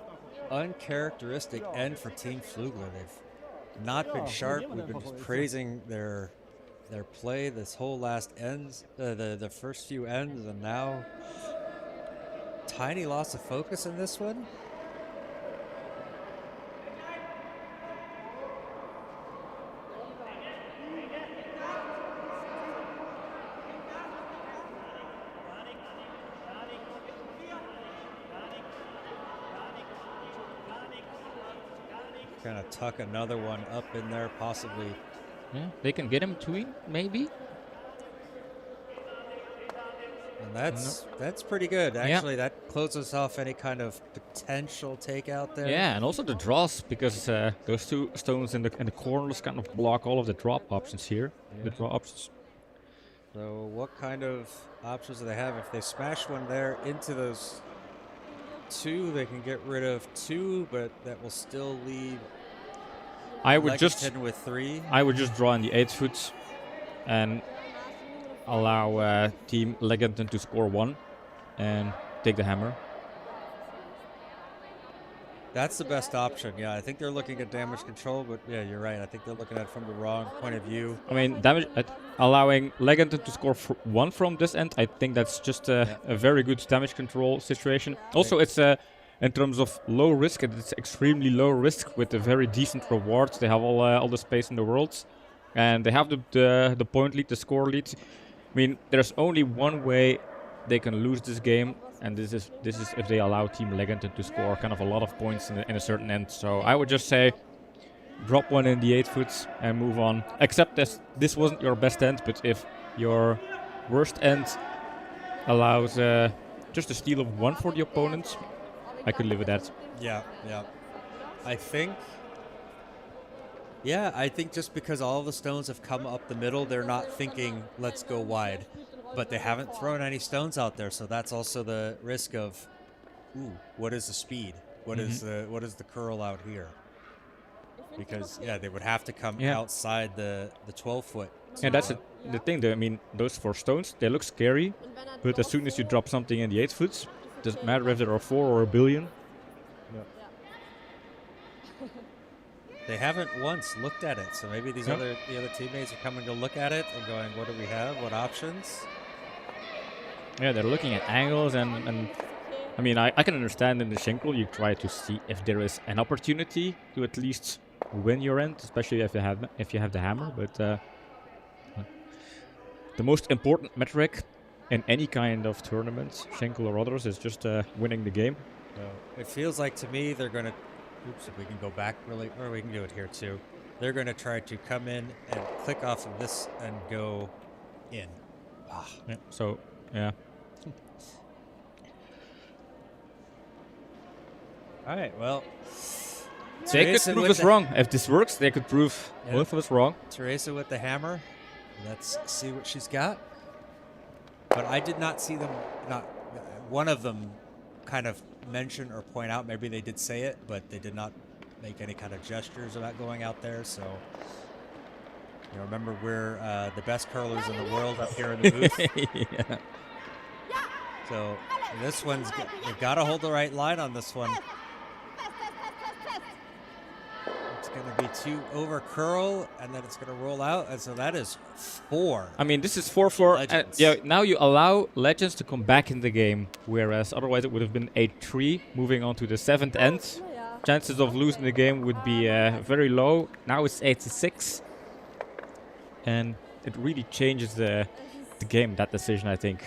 S1: uncharacteristic end for Team Pflügler. They've not been sharp. We've been just praising their play this whole last ends, the first few ends, and now tiny loss of focus in this one. Kind of tuck another one up in there, possibly.
S2: Yeah, they can get him between, maybe.
S1: And that's pretty good. Actually, that closes off any kind of potential takeout there.
S2: Yeah, and also the draws, because those two stones in the corners kind of block all of the drop options here.
S1: Yeah.
S2: The draw options.
S1: So what kind of options do they have? If they smash one there into those 2, they can get rid of 2, but that will still leave
S2: I would
S1: LegEnten with 3.
S2: I would just draw in the 8 foot and allow Team LegEnten to score 1 and take the hammer.
S1: That's the best option. Yeah, I think they're looking at damage control, but yeah, you're right. I think they're looking at it from the wrong point of view.
S2: I mean, damage allowing LegEnten to score 1 from this end, I think that's just a very good damage control situation. Also, it's in terms of low risk, it's extremely low risk with a very decent rewards. They have all the space in the world, and they have the point lead, the score lead. I mean, there's only one way they can lose this game, and this is if they allow Team LegEnten to score kind of a lot of points in a certain end. So I would just say drop 1 in the 8 foot and move on. Except this wasn't your best end, but if your worst end allows just a steal of 1 for the opponent, I could live with that.
S1: Yeah. I think just because all the stones have come up the middle, they're not thinking, let's go wide. But they haven't thrown any stones out there, so that's also the risk of, what is the speed? What is the curl out here? Because they would have to come outside the 12 foot.
S2: And that's the thing. I mean, those 4 stones, they look scary, but as soon as you drop something in the 8 foot, doesn't matter if there are 4 or a billion.
S1: Yeah. They haven't once looked at it, so maybe the other teammates are coming to look at it and going, "What do we have? What options?"
S2: Yeah, they're looking at angles, and I mean, I can understand in the Schenkel you try to see if there is an opportunity to at least win your end, especially if you have the hammer. But the most important metric in any kind of tournament, Schenkel or others, is just winning the game.
S1: So it feels like to me they're going to. Oops, if we can go back really, or we can do it here too. They're going to try to come in and click off of this and go in. Ah.
S2: Yeah, so, yeah.
S1: All right, well.
S2: They could prove us wrong. If this works, they could prove both of us wrong.
S1: Teresa with the hammer. Let's see what she's got. But I did not see them, not one of them kind of mention or point out, maybe they did say it, but they did not make any kind of gestures about going out there. So, you know, remember, we're the best curlers in the world up here in the booth.
S2: Yeah.
S1: So this one's, they've got to hold the right line on this one. It's going to be 2 over curl, and then it's going to roll out, and so that is 4.
S2: I mean, this is 4-4. Yeah, now you allow Legends to come back in the game, whereas otherwise it would have been 8-3, moving on to the 7th end. Chances of losing the game would be very low. Now it's 8-6, and it really changes the game, that decision, I think.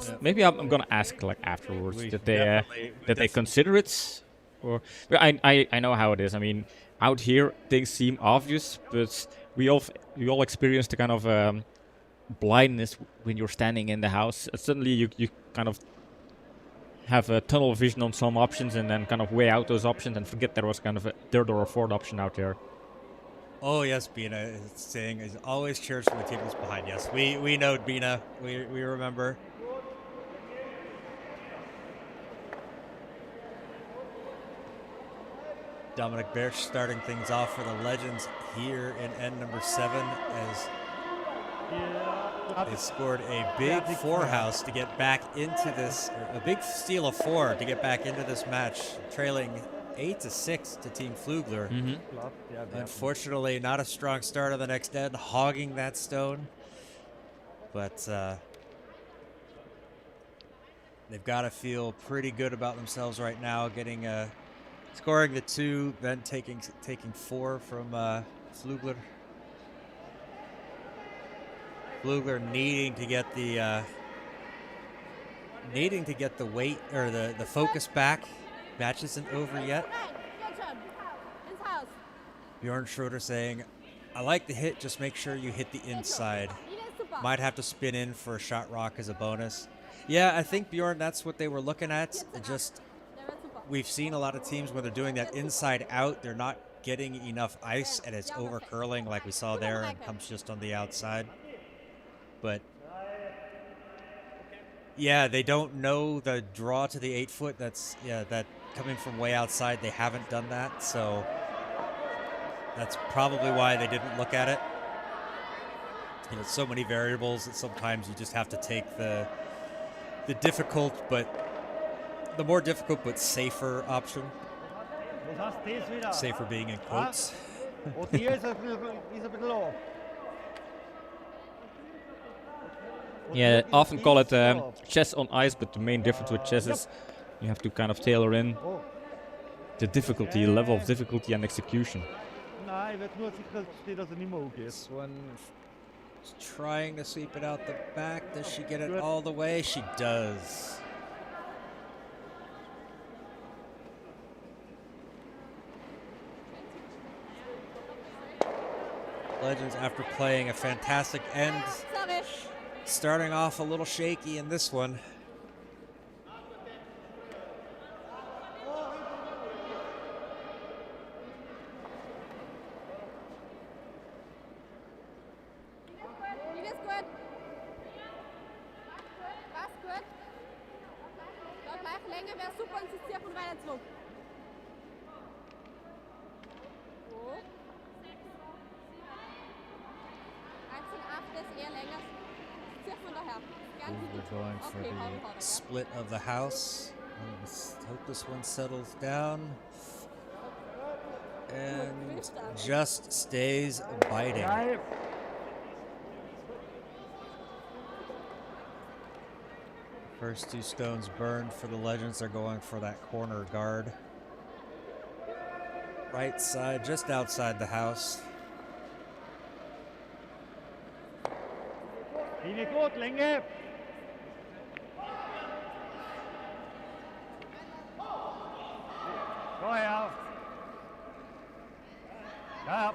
S2: So maybe I'm gonna ask like afterwards that they consider it, or I know how it is. I mean, out here things seem obvious, but we all experience the kind of blindness when you're standing in the house. Suddenly you kind of have a tunnel vision on some options and then kind of weigh out those options and forget there was kind of a 3rd or a 4th option out there.
S1: Oh yes, Bina is saying is always cheers for the team that's behind. Yes, we know Bina. We remember. Dominic Birch starting things off for the Legends here in end number 7 as they scored a big 4-house to get back into this, a big steal of 4 to get back into this match, trailing 8-6 to Team Pflügler. Unfortunately, not a strong start on the next end, hogging that stone. But they've got to feel pretty good about themselves right now, getting scoring the 2, then taking 4 from Pflügler. Pflügler needing to get the weight or the focus back. Match isn't over yet. Bjorn Schroeder saying, "I like the hit, just make sure you hit the inside. Might have to spin in for a shot rock as a bonus." Yeah, I think, Bjorn, that's what they were looking at. Just, we've seen a lot of teams when they're doing that inside out, they're not getting enough ice and it's over curling like we saw there and comes just on the outside. But yeah, they don't know the draw to the 8-foot. That's, yeah, that coming from way outside, they haven't done that. So that's probably why they didn't look at it. You know, so many variables that sometimes you just have to take the more difficult but safer option. Safer being in quotes.
S2: Yeah, often call it chess on ice, but the main difference with chess is you have to kind of tailor in the difficulty, level of difficulty and execution.
S1: This one is trying to sweep it out the back. Does she get it all the way? She does. Legends, after playing a fantastic end, starting off a little shaky in this one. We're going for the split of the house. Let's hope this one settles down. And just stays biting. First 2 stones burned for the Legends. They're going for that corner guard. Right side, just outside the house.
S4: Linie gut, Länge. Vorher. Ja.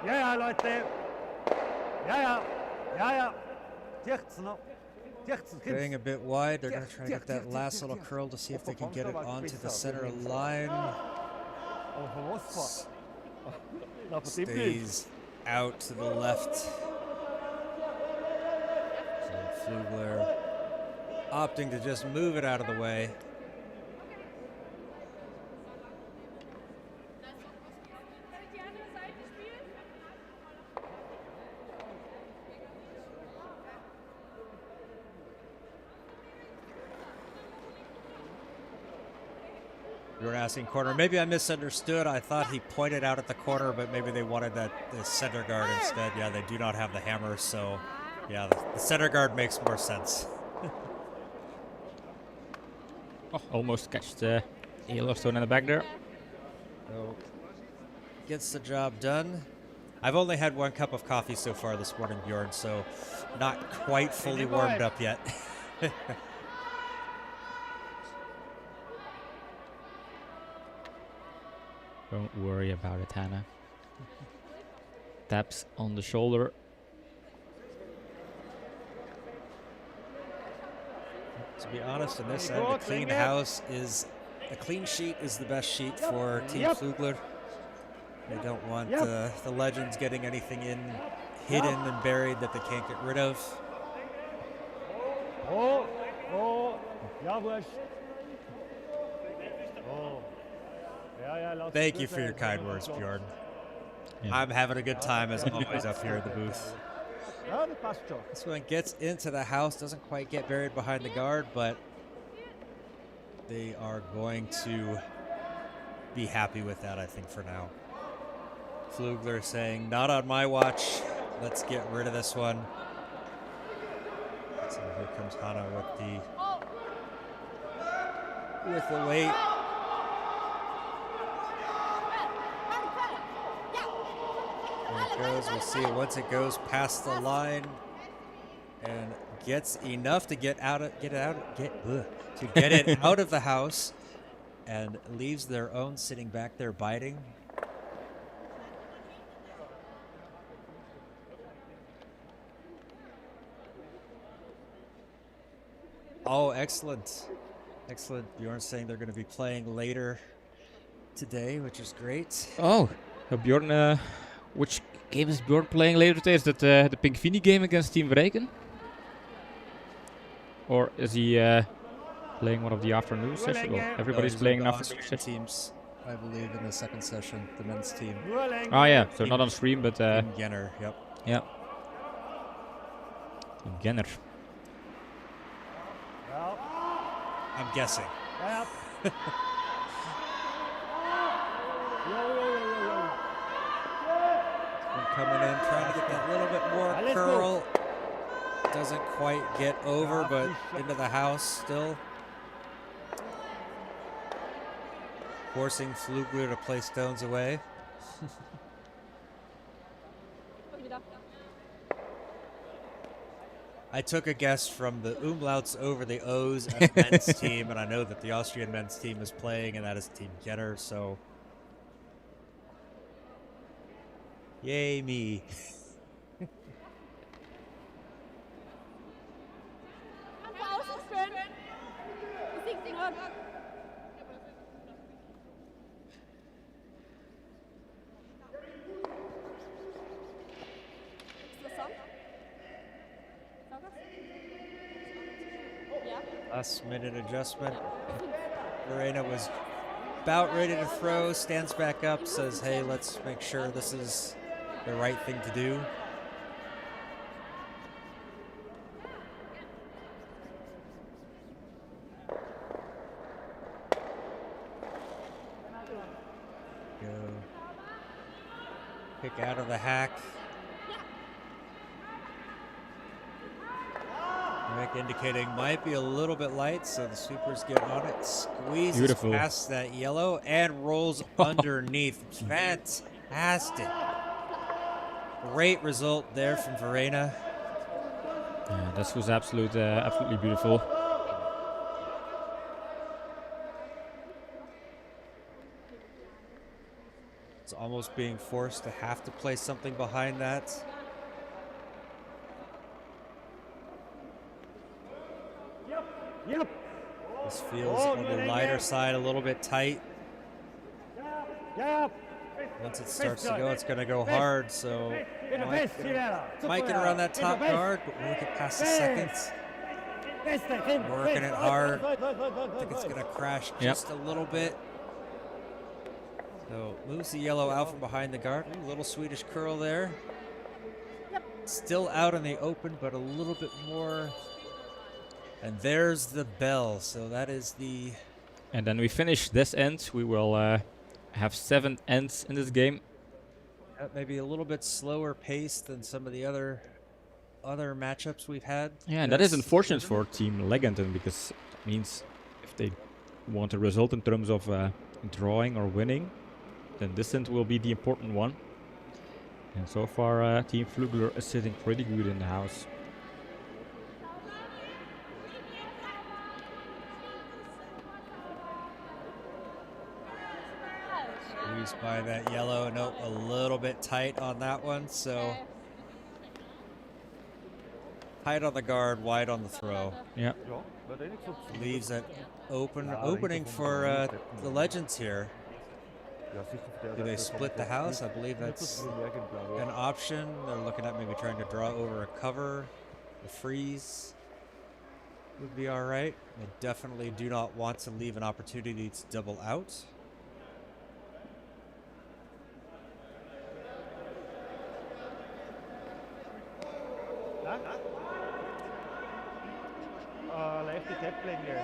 S4: Ja, ja, Leute. Ja, ja. Ja, ja. 14 noch. 14,
S1: Going a bit wide. They're going to try to get that last little curl to see if they can get it onto the center line. Stays out to the left. So Pflügler opting to just move it out of the way. You were asking corner. Maybe I misunderstood. I thought he pointed out at the corner, but maybe they wanted the center guard instead. Yeah, they do not have the hammer, so yeah, the center guard makes more sense.
S2: Oh, almost catched Yellowstone in the back there.
S1: So, gets the job done. I've only had 1 cup of coffee so far this morning, Bjorn, so not quite fully warmed up yet.
S2: Don't worry about it, Hannah. Taps on the shoulder.
S1: To be honest, in this end, a clean house is a clean sheet is the best sheet for Team Pflügler. They don't want the Legends getting anything hidden and buried that they can't get rid of.
S4: Oh, ja, wurscht. Oh.
S1: Thank you for your kind words, Bjorn. Yeah. I'm having a good time as always up here in the booth. This one gets into the house, doesn't quite get buried behind the guard, but they are going to be happy with that, I think, for now. Pflügler saying, not on my watch. Let's get rid of this one. So here comes Hannah with the weight. Goes. We'll see once it goes past the line and gets enough to get it out of the house and leaves their own sitting back there biting. Oh, excellent. Excellent. Bjorn's saying they're going to be playing later today, which is great.
S2: Oh, Bjorn, which game is Bjorn playing later today? Is that the Pingvini game against Team Vreken? Or is he playing one of the afternoon sessions? Well, everybody's playing an afternoon session.
S1: Teams, I believe, in the second session, the men's team.
S2: Oh yeah, so not on stream, but
S1: Team Genner, yep.
S2: Yeah. Team Genner.
S1: I'm guessing. Coming in, trying to get that little bit more curl. Doesn't quite get over, but into the house still. Forcing Pflügler to play stones away. I took a guess from the umlauts over the O's at the men's team, and I know that the Austrian men's team is playing, and that is Team Genner, so... Yay, me. Last minute adjustment. Lorena was about ready to throw, stands back up, says, hey, let's make sure this is the right thing to do. Kick out of the hack. Rick indicating might be a little bit light, so the sweepers get on it. Squeezes
S2: Beautiful.
S1: past that yellow and rolls underneath. Fantastic. Great result there from Verena.
S2: Yeah, this was absolutely beautiful.
S1: It's almost being forced to have to play something behind that.
S4: Yep.
S1: This feels on the lighter side a little bit tight.
S4: Yep.
S1: Once it starts to go, it's going to go hard, so might get around that top guard, but we'll get past the seconds. Working it hard. I think it's going to crash just a little bit. So moves the yellow out from behind the guard. Ooh, little Swedish curl there. Still out in the open, but a little bit more. And there's the bell. So that is the...
S2: And then we finish this end. We will have 7 ends in this game.
S1: maybe a little bit slower pace than some of the other matchups we've had.
S2: Yeah, and that is unfortunate for Team LegEnten, because it means if they want a result in terms of drawing or winning, then this end will be the important one. And so far, Team Pflügler is sitting pretty good in the house.
S1: Squeezed by that yellow. Nope, a little bit tight on that one. So tight on the guard, wide on the throw.
S2: Yeah.
S1: Leaves it opening for the Legends here. Do they split the house? I believe that's an option. They're looking at maybe trying to draw over a cover. The freeze would be all right. They definitely do not want to leave an opportunity to double out.
S4: Leichte Tap-Länge.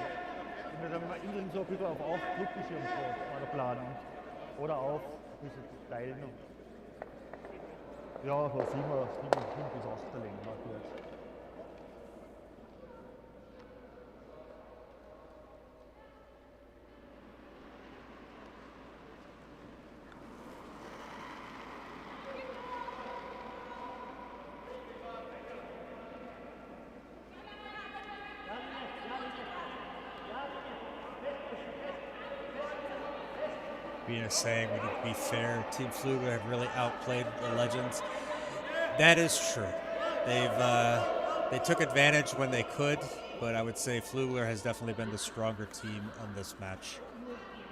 S4: Wenn man innen so ein bisschen auf Drückgeschirm war der Plan. Oder auf diese Teile noch. Ja, so 7 bis 8 Länge. Gut.
S1: Venus saying we need to be fair. Team Pflügler have really outplayed the Legends. That is true. They took advantage when they could, but I would say Pflügler has definitely been the stronger team on this match.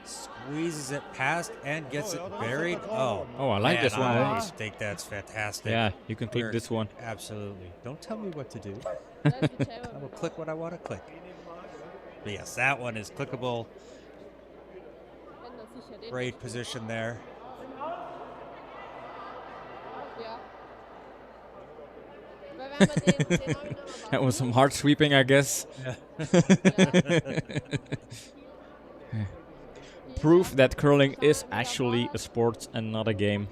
S1: Squeezes it past and gets it buried. Oh,
S2: I like this one.
S1: I think that's fantastic.
S2: Yeah, you can click this one.
S1: Absolutely. Don't tell me what to do. I will click what I want to click. But yes, that one is clickable. Great position there.
S2: That was some hard sweeping, I guess. Proof that curling is actually a sport and not a game.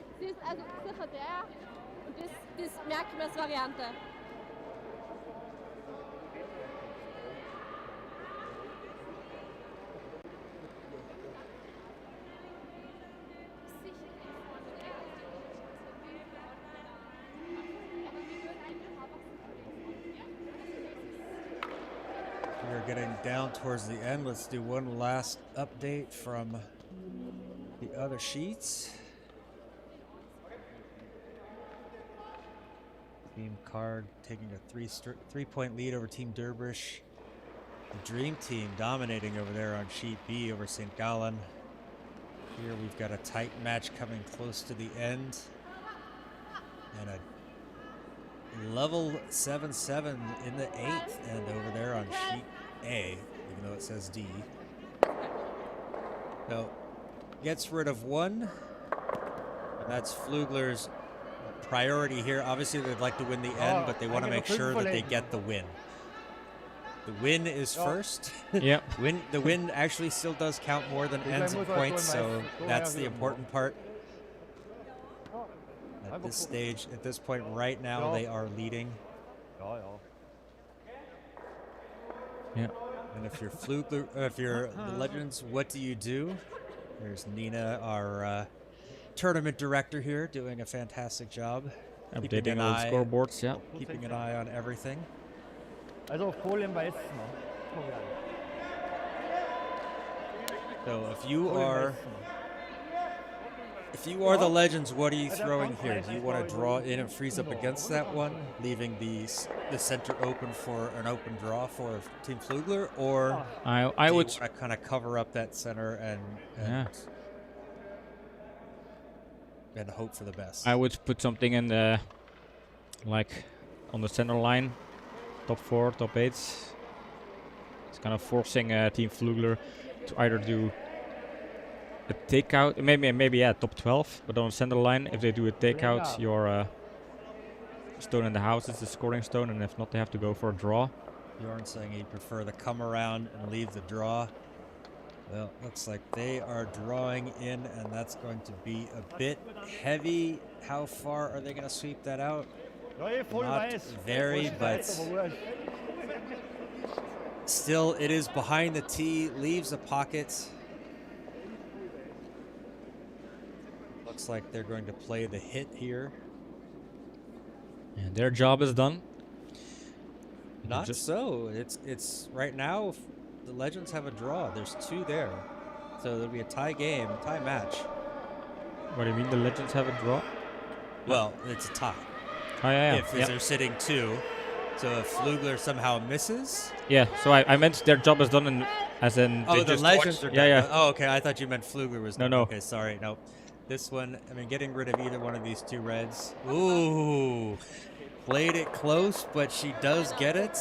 S1: We're getting down towards the end. Let's do one last update from the other sheets. Team Card taking a 3-point lead over Team Derbysh. The Dream Team dominating over there on sheet B over St. Gallen. Here we've got a tight match coming close to the end. And a level 7-7 in the 8th end over there on sheet A, even though it says D. So, gets rid of one. And that's Pflügler's priority here. Obviously, they'd like to win the end, but they want to make sure that they get the win. The win is first.
S2: Yeah.
S1: The win actually still does count more than ends and points, so that's the important part. At this stage, at this point right now,
S4: Ja.
S1: they are leading.
S4: Ja, ja.
S5: Yeah.
S1: And if you're Pflügler, if you're the Legends, what do you do? There's Nina, our tournament director here, doing a fantastic job.
S5: Updating all the scoreboards, yeah.
S1: Keeping an eye on everything.
S4: Also voll im Weißen. Ne? Komm her.
S1: So if you
S4: Voll im
S1: are
S4: Weißen.
S1: the Legends, what are you throwing here? Do you want to draw in and freeze up against that one, leaving the center open for an open draw for Team Pflügler, or
S5: I would
S1: kind of cover up that center and hope for the best?
S5: I would put something in the like on the center line, top 4, top 8. It's kind of forcing Team Pflügler to either do a takeout, maybe top 12, but on the center line, if they do a takeout, your stone in the house is the scoring stone, and if not, they have to go for a draw.
S1: Bjorn saying he'd prefer the come around and leave the draw. Well, looks like they are drawing in, and that's going to be a bit heavy. How far are they going to sweep that out? Not very, but still, it is behind the tee, leaves a pocket. Looks like they're going to play the hit here.
S5: And their job is done.
S1: Not so. It's right now. The Legends have a draw. There's 2 there, so there'll be a tie game, tie match.
S5: What do you mean the Legends have a draw?
S1: Well, it's a tie.
S5: Oh yeah,
S1: If they're sitting 2, so if Pflügler somehow misses.
S5: Yeah. So I meant their job is done, as in.
S1: Oh,
S5: they
S1: the
S5: just
S1: Legends
S5: watch.
S1: are done.
S5: Yeah.
S1: Oh, okay. I thought you meant Pflügler was done.
S5: No.
S1: Okay, sorry. Nope. This one, I mean, getting rid of either one of these 2 reds. Ooh, played it close, but she does get it.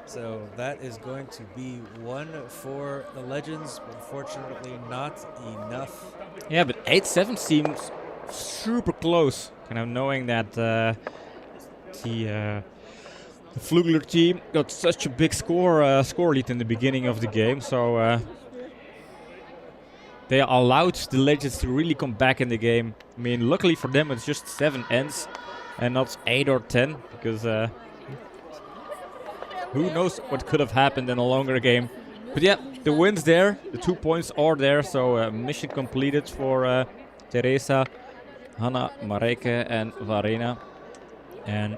S1: So that is going to be 1 for the Legends. Unfortunately, not enough.
S5: Yeah, but 8-7 seems super close. Kind of knowing that the Pflügler team got such a big score lead in the beginning of the game, so they allowed the Legends to really come back in the game. I mean, luckily for them, it's just 7 ends and not 8 or 10, because who knows what could have happened in a longer game. But yeah, the win's there, the 2 points are there, so mission completed for Teresa, Hanna, Marijke and Varena. And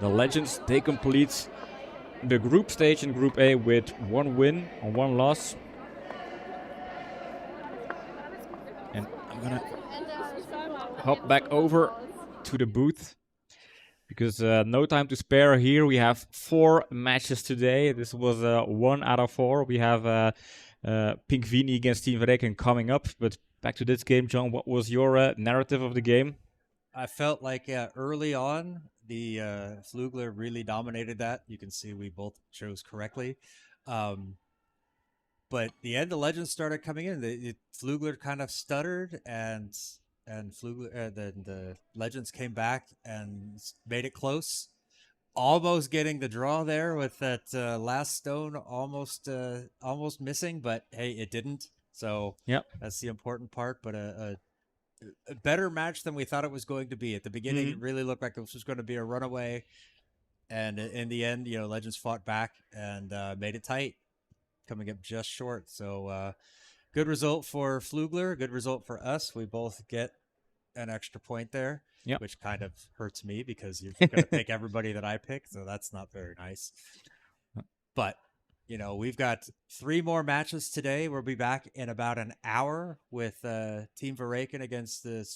S5: the Legends, they complete the group stage in Group A with 1 win and 1 loss. And I'm gonna hop back over to the booth, because no time to spare here. We have 4 matches today. This was 1 out of 4. We have Pflügler against Team LegEnten coming up. But back to this game, John, what was your narrative of the game?
S1: I felt like early on, the Pflügler really dominated that. You can see we both chose correctly. But the end, the Legends started coming in. The Pflügler kind of stuttered, and Pflügler, the Legends came back and made it close. Almost getting the draw there with that last stone almost missing, but hey, it didn't. So
S5: yep,
S1: that's the important part. But a better match than we thought it was going to be. At the beginning, it really looked like this was going to be a runaway. And in the end, Legends fought back and made it tight, coming up just short. So good result for Pflügler, good result for us. We both get an extra point there, which kind of hurts me because you're going to pick everybody that I pick, so that's not very nice. But, we've got 3 more matches today. We'll be back in about an hour with Team LegEnten against the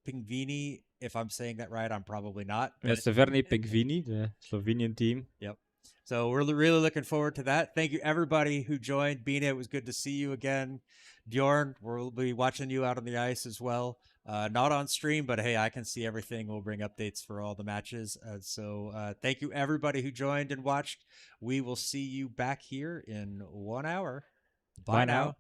S1: Pflügler. If I'm saying that right, I'm probably not.
S5: It's the Pflügler, the Slovenian team.
S1: Yep. So we're really looking forward to that. Thank you, everybody who joined. Bina, it was good to see you again. Bjorn, we'll be watching you out on the ice as well. Not on stream, but hey, I can see everything. We'll bring updates for all the matches. So thank you, everybody who joined and watched. We will see you back here in 1 hour. Bye now.